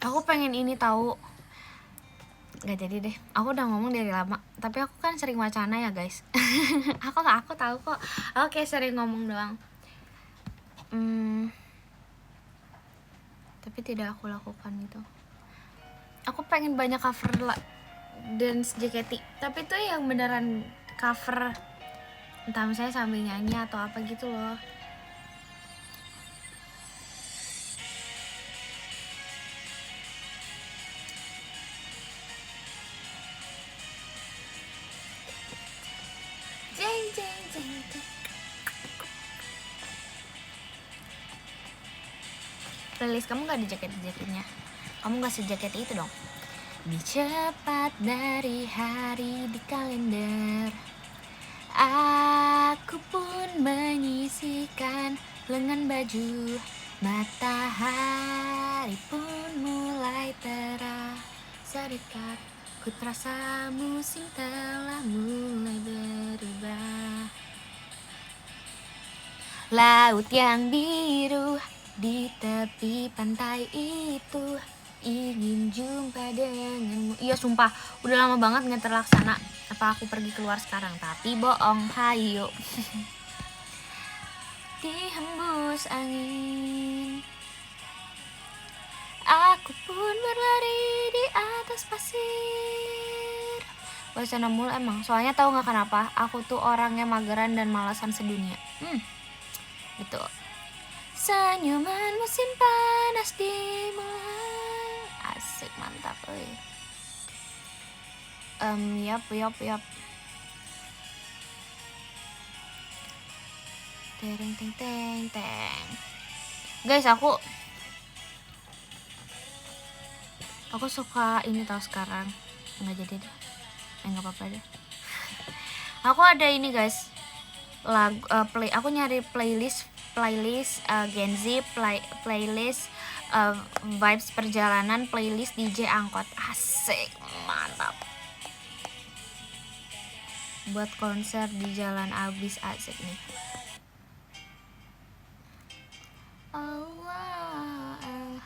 Aku pengen ini tahu. Gak jadi deh. Aku udah ngomong dari lama, tapi aku kan sering wacana ya guys. aku tahu kok. Aku kayak sering ngomong doang. Tapi tidak aku lakukan itu. Aku pengen banyak cover dance JKT, tapi itu yang beneran cover, entah misalnya sambil nyanyi atau apa gitu loh. Playlist kamu gak ada jaket-jaketnya. Kamu gak sejaket itu dong. Lebih cepat dari hari di kalender, aku pun menyisihkan lengan baju. Matahari pun mulai terasa dekat. Ku terasa musim telah mulai berubah. Laut yang biru di tepi pantai itu, ingin jumpa denganmu. Iya sumpah, udah lama banget gak terlaksana. Apa aku pergi keluar sekarang? Tapi bohong, hayo. Dihembus angin, aku pun berlari di atas pasir. Bosan mulu emang. Soalnya tahu nggak kenapa? Aku tuh orangnya mageran dan malasan sedunia. Betul. Senyuman musim panas dimulai. Asik, mantap, euy. Yap. Teng. Guys, aku suka ini tahu sekarang. Nggak jadi deh. Nggak apa-apa deh. Aku ada ini guys. Aku nyari playlist Gen Z, playlist vibes perjalanan, playlist DJ angkot. Asik, mantap. buat konser di Jalan Abis, asik nih. Oh wow,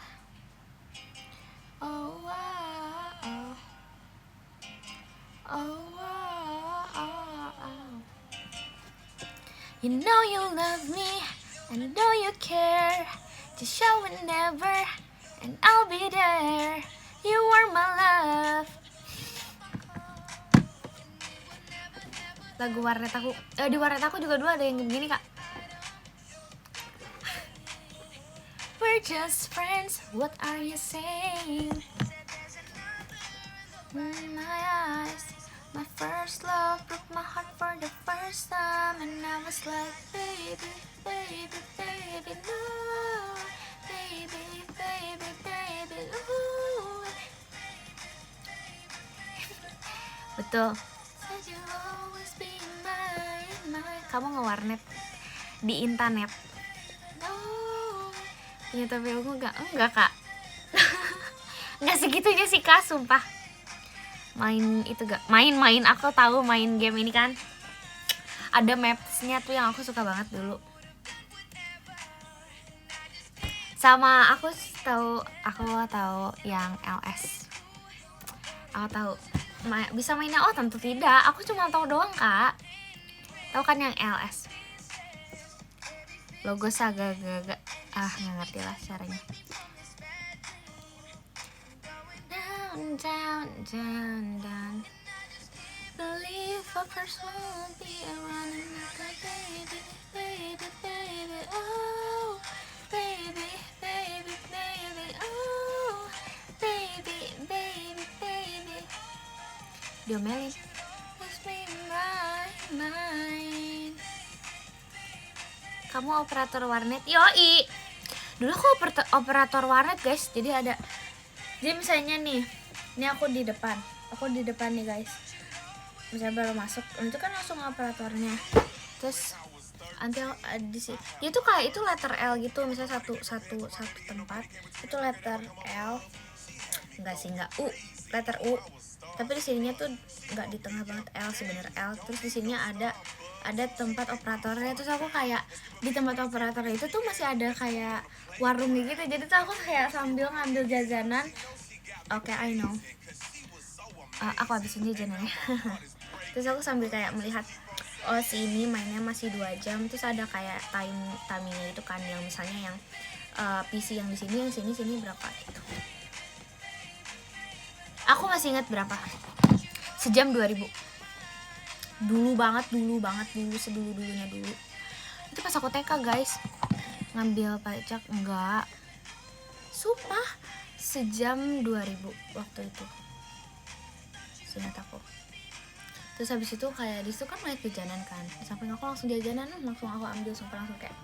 oh wow, oh wow. You know you love me, and I know you care. Just show it never, and I'll be there. You are my love. Lagu warnet aku, di warnet aku juga dulu ada yang begini kak. We're just friends, what are you saying? My eyes, my first love broke my heart for the first time, and I was like, baby, baby, baby, no, baby, baby, baby, ooh. Betul. Kamu ngewarnet di internet? No. Punya tapi aku enggak kak. Nggak segitunya sih kak, sumpah. Main itu gak main aku tahu main game ini kan, ada mapsnya tuh yang aku suka banget dulu. Sama aku tahu yang LS. Aku tahu bisa mainnya. Oh tentu tidak, aku cuma tahu doang kak. Tahu kan yang LS, logo Saga Gaga. Nggak ngerti lah caranya. Down, down, down, down. Believe a person will be around and like a baby, baby, baby, oh, baby, baby, baby, oh, baby, baby, baby. Diomelin. Must be mine. Kamu operator warnet? Yoi. Dulu aku operator warnet guys. Jadi misalnya nih, ini aku di depan nih guys. Misalnya baru masuk, itu kan langsung operatornya. Terus nanti di sini, dia tuh kayak itu letter L gitu. Misalnya satu tempat itu letter L, enggak U, letter U. Tapi di sininya tuh nggak di tengah banget L, sebenarnya L. Terus di sininya ada tempat operatornya. Terus aku kayak di tempat operator itu tuh masih ada kayak warung gitu. Jadi tuh aku kayak sambil ngambil jajanan. Oke, I know. Aku habisin jajanannya. Terus aku sambil kayak melihat, oh si ini mainnya masih 2 jam. Terus ada kayak timingnya itu kan, yang misalnya yang PC yang di sini, yang sini berapa gitu. Aku masih ingat berapa, sejam 2.000. Dulu banget, sedulu-dulunya dulu. Itu pas aku TK guys, ngambil pajak enggak, sumpah sejam 2.000 waktu itu, seingat aku. Terus habis itu kayak di situ kan banyak jajanan kan, sampai aku langsung jajanan, langsung aku ambil, sumpah langsung kayak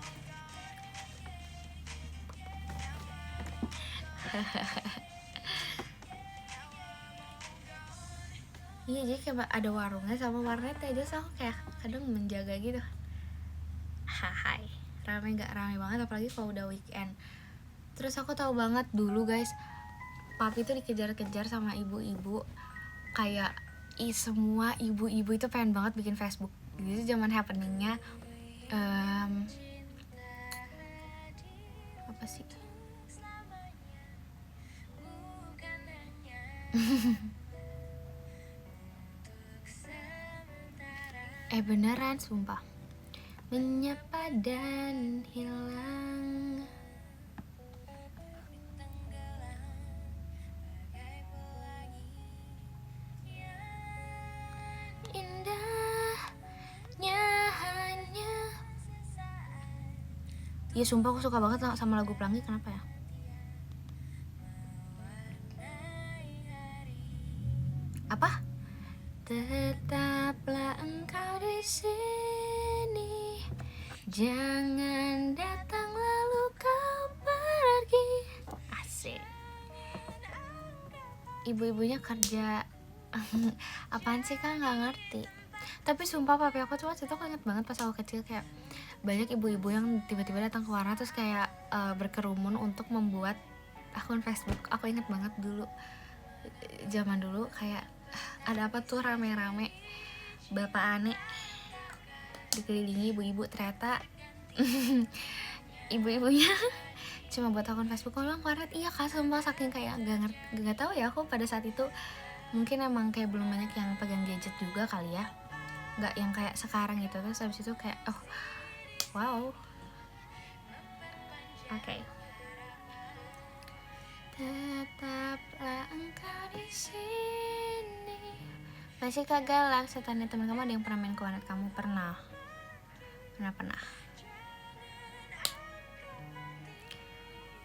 iya, jadi kayak ada warungnya sama warnet aja. Terus aku kayak kadang menjaga gitu. Hai, rame gak? Rame banget, apalagi kalau udah weekend. Terus aku tahu banget dulu guys, papi tuh dikejar-kejar sama ibu-ibu. Kayak semua ibu-ibu itu pengen banget bikin Facebook. Jadi zaman happeningnya apa sih? Beneran sumpah, menyapa dan hilang. Indahnya hanya. Ya sumpah aku suka banget sama lagu Pelangi, kenapa ya? Apa? Tetaplah engkau di sini, jangan datang lalu kau pergi. Asik. Ibu-ibunya kerja apaan sih kak, nggak ngerti. Tapi sumpah papi aku tuh waktu itu, aku inget banget pas aku kecil, kayak banyak ibu-ibu yang tiba-tiba datang ke warna terus kayak berkerumun untuk membuat akun Facebook. Aku inget banget dulu, zaman dulu kayak ada apa tuh rame-rame bapak aneh, dikelilingi ibu-ibu, ternyata ibu-ibunya cuma buat akun Facebook. Kalau warnet, iya Kak, sumpah saking kayak gak tahu ya, aku pada saat itu mungkin emang kayak belum banyak yang pegang gadget juga kali ya, nggak yang kayak sekarang gitu. Terus habis itu kayak oh wow, oke. Tetaplah engkau di sini. Masih kagak lah, setannya teman kamu ada yang pernah main ke warnet kamu? Pernah.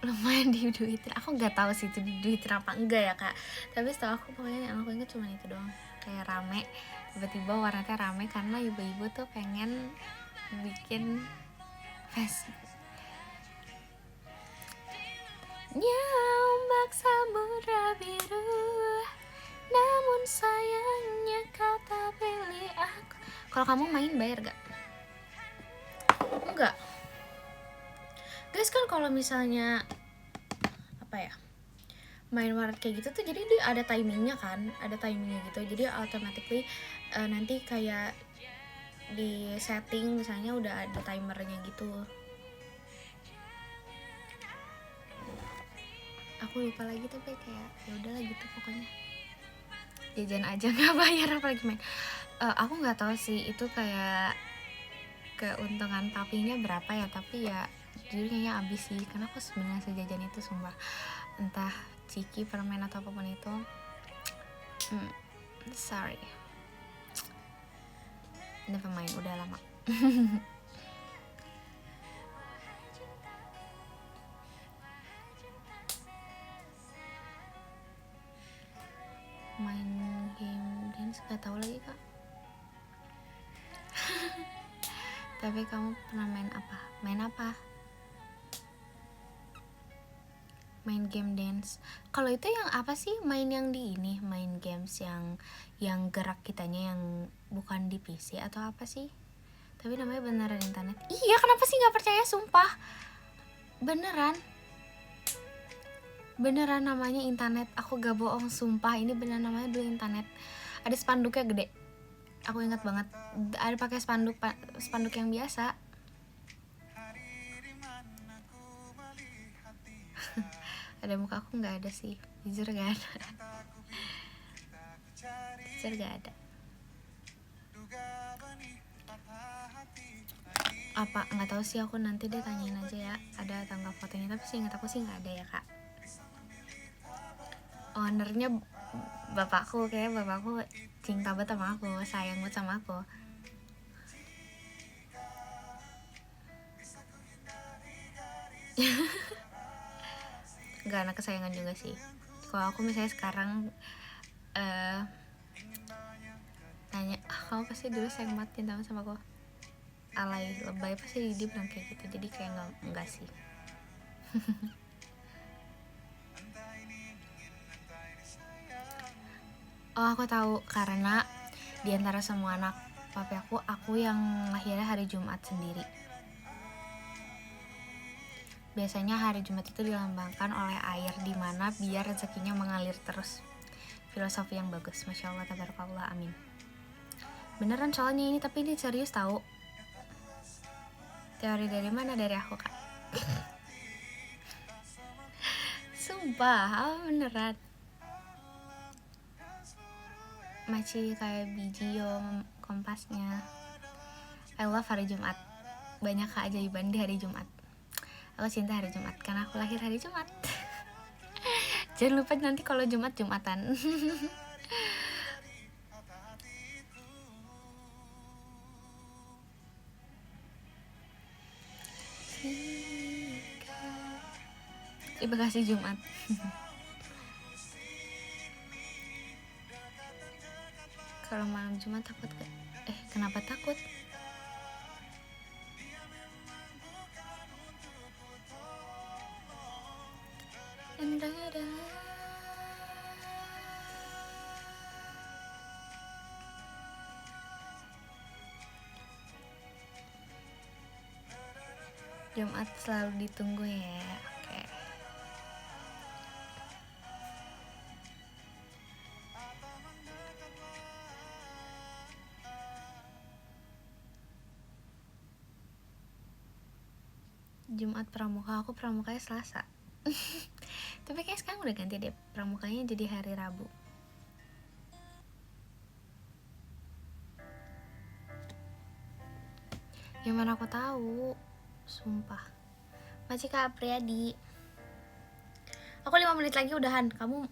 Lumayan di Twitter, aku nggak tahu sih itu di Twitter apa enggak ya Kak, tapi setahu aku pokoknya yang aku ingat cuma itu doang. Kayak rame, tiba-tiba warnanya rame karena ibu-ibu tuh pengen bikin Facebook. Ombak samudra biru, namun sayangnya kau tak pilih aku. Kalau kamu main bayar gak? Enggak. Guys, kan kalau misalnya apa ya, main warnet kayak gitu tuh jadi dia ada timingnya kan, ada timingnya gitu, jadi automatically nanti kayak di setting misalnya udah ada timernya gitu. Aku lupa lagi tapi kayak ya udahlah gitu pokoknya, jajan aja nggak bayar apalagi main. Aku nggak tahu sih itu kayak keuntungan tapinya berapa ya, tapi ya jujur kayaknya abis sih karena aku sebenarnya sejajan itu sumpah, entah ciki, permen atau apapun itu. Sorry, never mind, udah lama. Main game dance gak tahu lagi Kak. Tapi kamu pernah main apa? Main game dance. Kalau itu yang apa sih? Main yang di ini, main games yang gerak kitanya yang bukan di PC atau apa sih? Tapi namanya beneran internet. Iya, kenapa sih nggak percaya? Sumpah, beneran namanya internet. Aku gak bohong, sumpah ini beneran namanya dulu internet. Ada spanduknya gede. Aku ingat banget. Ada pakai spanduk yang biasa. Ada muka aku nggak ada sih, jujur gak ada. Jujur gak ada. Apa nggak tahu sih, aku nanti deh tanyain aja ya ada tanggal fotonya, tapi sih ingat aku sih nggak ada ya Kak. Ownernya bapakku, kayak bapakku cinta banget sama aku, sayang banget sama aku. Gak anak kesayangan juga sih. Kalau aku misalnya sekarang tanya, kamu pasti dulu sayang banget cinta sama aku, alay lebay, pasti dia bilang kayak gitu. Jadi kayak enggak sih. Oh, aku tahu, karena diantara semua anak papi aku yang lahirnya hari Jumat sendiri. Biasanya hari Jumat itu dilambangkan oleh air, dimana biar rezekinya mengalir terus. Filosofi yang bagus, masya Allah, tabarakallah, amin. Beneran soalnya ini, tapi ini serius tahu. Teori dari mana? Dari aku Kak. Sumpah, beneran. Masih kayak biji kompasnya. I love hari Jumat. Banyak keajaiban di hari Jumat. Aku cinta hari Jumat karena aku lahir hari Jumat. Jangan lupa nanti kalau Jumatan. Terima kasih Jumat. Kalau malam Jumat takut gak? Kenapa takut? Jumat selalu ditunggu ya. Oke. Jumat pramuka, aku pramukanya Selasa. Tapi kayak sekarang udah ganti deh, pramukanya jadi hari Rabu. Yang mana aku tahu, sumpah. Macika Apriyadi. Aku 5 menit lagi udahan. Kamu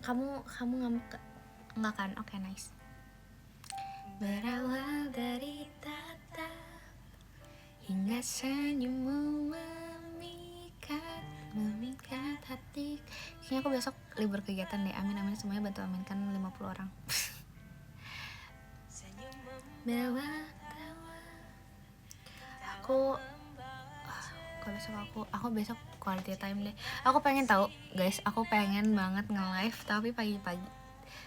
nggak kan? Oke, nice. Berawal dari tatap hingga senyummu memikat hati. Kayaknya aku besok libur kegiatan deh. Amin semuanya bantu aminkan 50 orang. Bawa tawa. Aku besok quality time deh. Aku pengen tahu guys, aku pengen banget nge-live tapi pagi-pagi.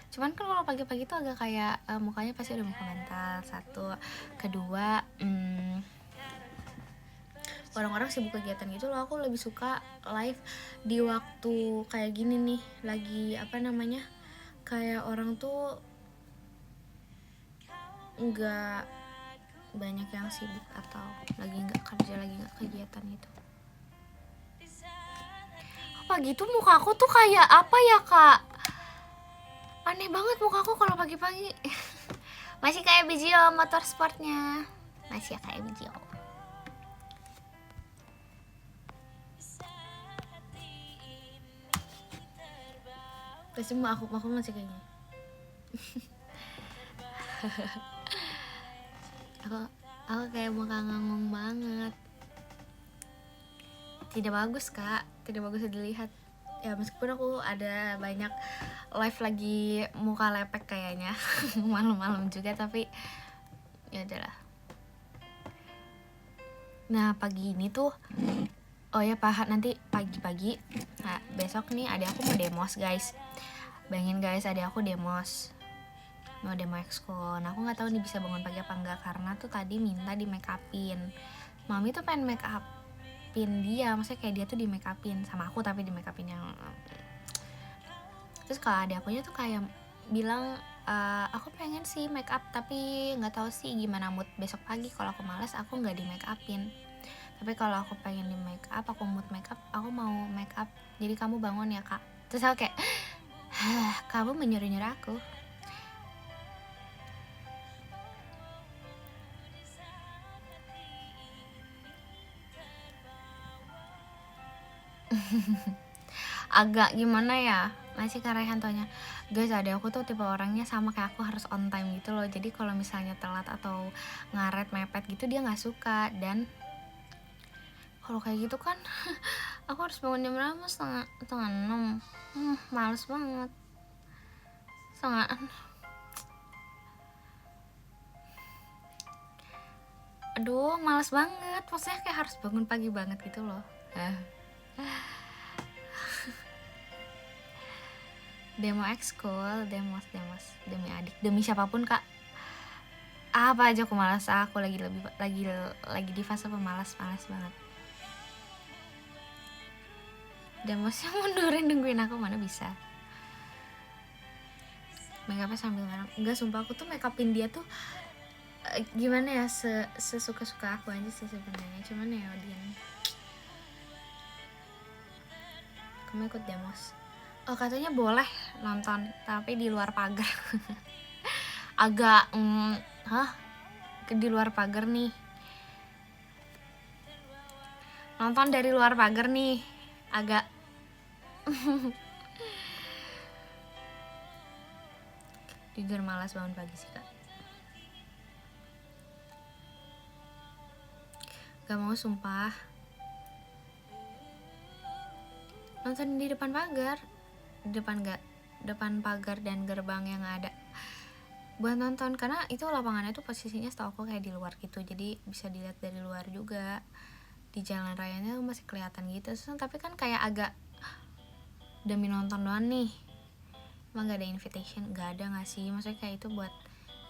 Cuman kan kalau pagi-pagi tuh agak kayak mukanya pasti udah muka mental. Satu, kedua, orang-orang sibuk kegiatan gitu loh. Aku lebih suka live di waktu kayak gini nih, lagi kayak orang tuh nggak banyak yang sibuk atau lagi nggak kerja, lagi nggak kegiatan gitu. Pagi tuh muka aku tuh kayak apa ya kak? Aneh banget muka aku kalau pagi-pagi. Masih kayak Bijio motorsportnya. Masih kayak Bijio. Terus semua aku masih kayak gini. aku kayak muka nganggung banget. Tidak bagus kak, tidak bagus dilihat. Ya meskipun aku ada banyak live lagi muka lepek kayaknya malam-malam juga, tapi ya udahlah. Nah pagi ini tuh, oh ya Pak, nanti pagi-pagi, nah, besok nih adik aku mau demos guys. Bayangin guys, adik aku demos, mau demo ekskul. Nah aku nggak tahu nih bisa bangun pagi apa enggak, karena tuh tadi minta di make upin. Mami tuh pengen make upin dia, maksudnya kayak dia tuh di make upin sama aku, tapi di make upin yang terus kalau adik akunya tuh kayak bilang aku pengen sih make up tapi nggak tahu sih gimana mood besok pagi. Kalau aku malas aku nggak di make upin, tapi kalau aku pengen di make up, aku mood make up, aku mau make up. Jadi kamu bangun ya kak. Terus aku kayak kamu menyuruh-nyuruh aku. Agak gimana ya, masih Rehantonya guys. Ada aku tuh tipe orangnya sama kayak aku, harus on time gitu loh. Jadi kalau misalnya telat atau ngaret mepet gitu dia nggak suka. Dan kalau kayak gitu kan aku harus bangun jam berapa? setengah 6. Males banget. Aduh males banget, maksudnya kayak harus bangun pagi banget gitu loh. Demo ekskul, demi adik, demi siapapun kak. Apa aja aku malas, aku lagi di fase pemalas banget. Demosnya mundurin nungguin aku, mana bisa. Make upnya sambil ngarang. Enggak, sumpah aku tuh make upin dia tuh gimana ya, sesuka-suka aku aja sih sebenarnya. Cuman ya dia, kamu ikut demos. Oh katanya boleh nonton tapi di luar pagar. Agak di luar pagar nih, nonton dari luar pagar nih agak jujur malas bangun pagi sih kak. Gak mau sumpah nonton di depan pagar, depan pagar dan gerbang yang ada buat nonton, karena itu lapangannya tuh posisinya setahu aku kayak di luar gitu, jadi bisa dilihat dari luar juga. Di jalan rayanya tuh masih kelihatan gitu. Tapi kan kayak agak demi nonton doang nih, emang gak ada invitation? Gak ada gak sih? Maksudnya kayak itu buat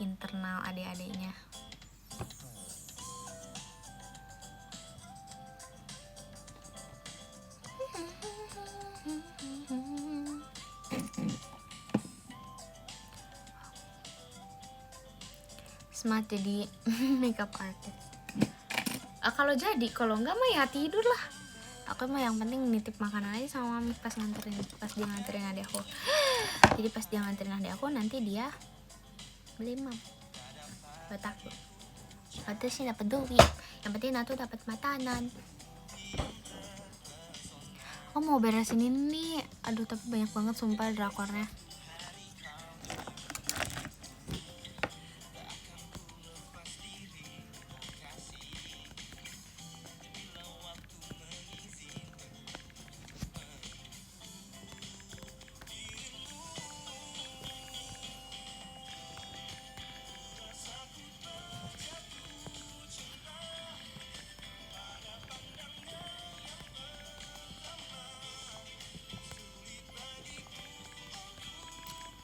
internal adik-adiknya. Smart jadi makeup artist. Kalau enggak mah ya tidur lah. aku mah yang penting nitip makanan aja sama mami pas dia nganterin adik aku. Jadi pas dia nganterin adik aku, nanti dia beli mam buat aku. Waktu sih dapat duit, yang penting aku dapat makanan. Aku mau beresin ini, aduh tapi banyak banget sumpah drakornya.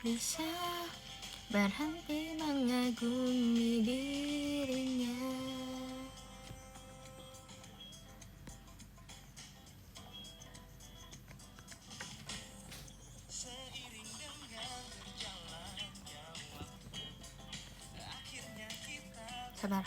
Bisa berhenti mengagumi dirinya. Sabar.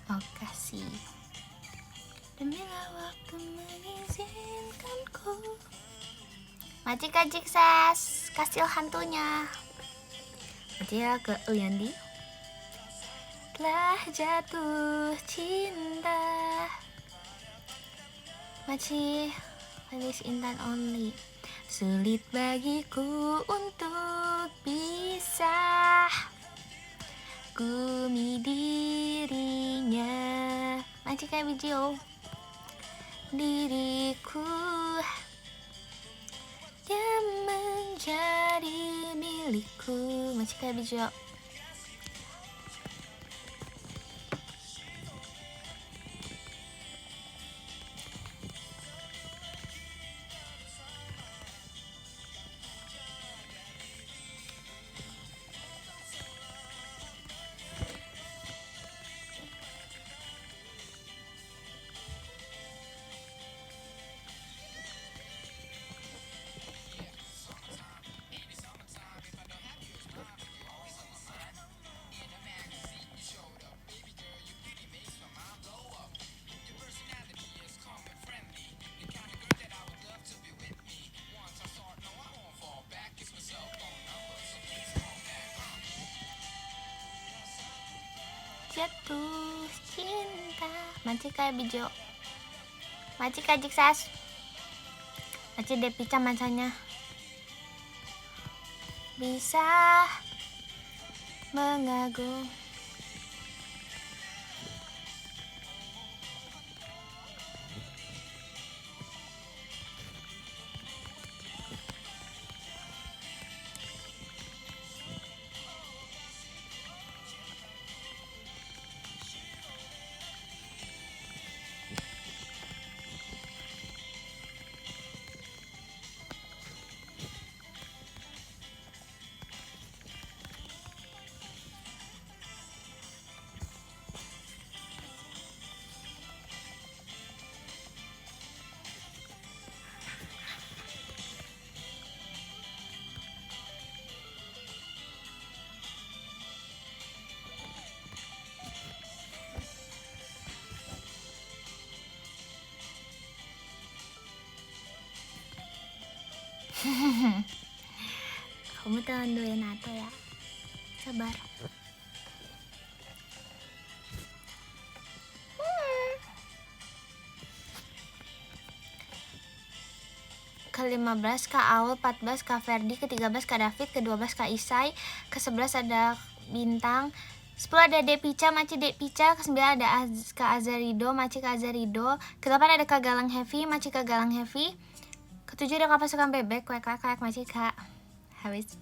Oh kasih, demilah waktu mengizinkanku. Majik sas, kasih hantunya. Majik ke Uyandi. Telah jatuh cinta. Maci, Felis Intan only. Sulit bagiku untuk bisa gumi dirinya. Maci kayak video diriku yang menjadi milikku. Maci kayak video. Jatuh cinta. Maci kayak bijo. Maci kajik sas. Maci depica macanya. Bisa mengagum. Kamu jangan doain Nato ya. Sabar. Ke-15 Kak Aul, 14 Kak Ferdi, ke-13 Kak David, ke-12 Kak Isai, ke-11 ada Bintang, 10 ada Depica, Maci Depica, ke-9 ada Kak Azarido, Maci Kak Azarido, ke-8 ada Kak Galang Heavy, Maci Kak Galang Heavy, ke-7 ada Kak Pasukan Bebek, Kwek Maci Kak habis,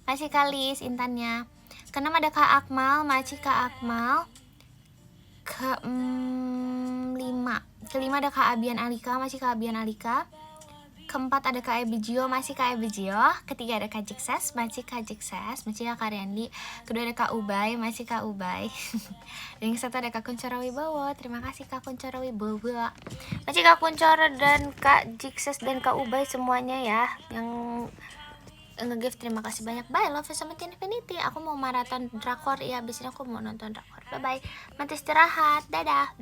Maci Kak Lis Intannya, ke-6 ada Kak Akmal, Maci Kak Akmal, ke-5 ada Kak Abian Alika, Maci Kak Abian Alika, keempat ada Kak Ebijio, masih Kak Ebijio. Ketiga ada Kak Jikses, masih Kak Jikses, masih Kak Riandi. Kedua ada Kak Ubay, masih Kak Ubay. Dan yang satu ada Kak Kuncoro Wibowo. Terima kasih Kak Kuncoro Wibowo, masih Kak Kuncoro dan Kak Jikses dan Kak Ubay semuanya ya yang nge-gift. Terima kasih banyak. Bye, love you sama Infinity. Aku mau maraton drakor ya, abis ini aku mau nonton drakor. Bye bye, nanti istirahat, dadah.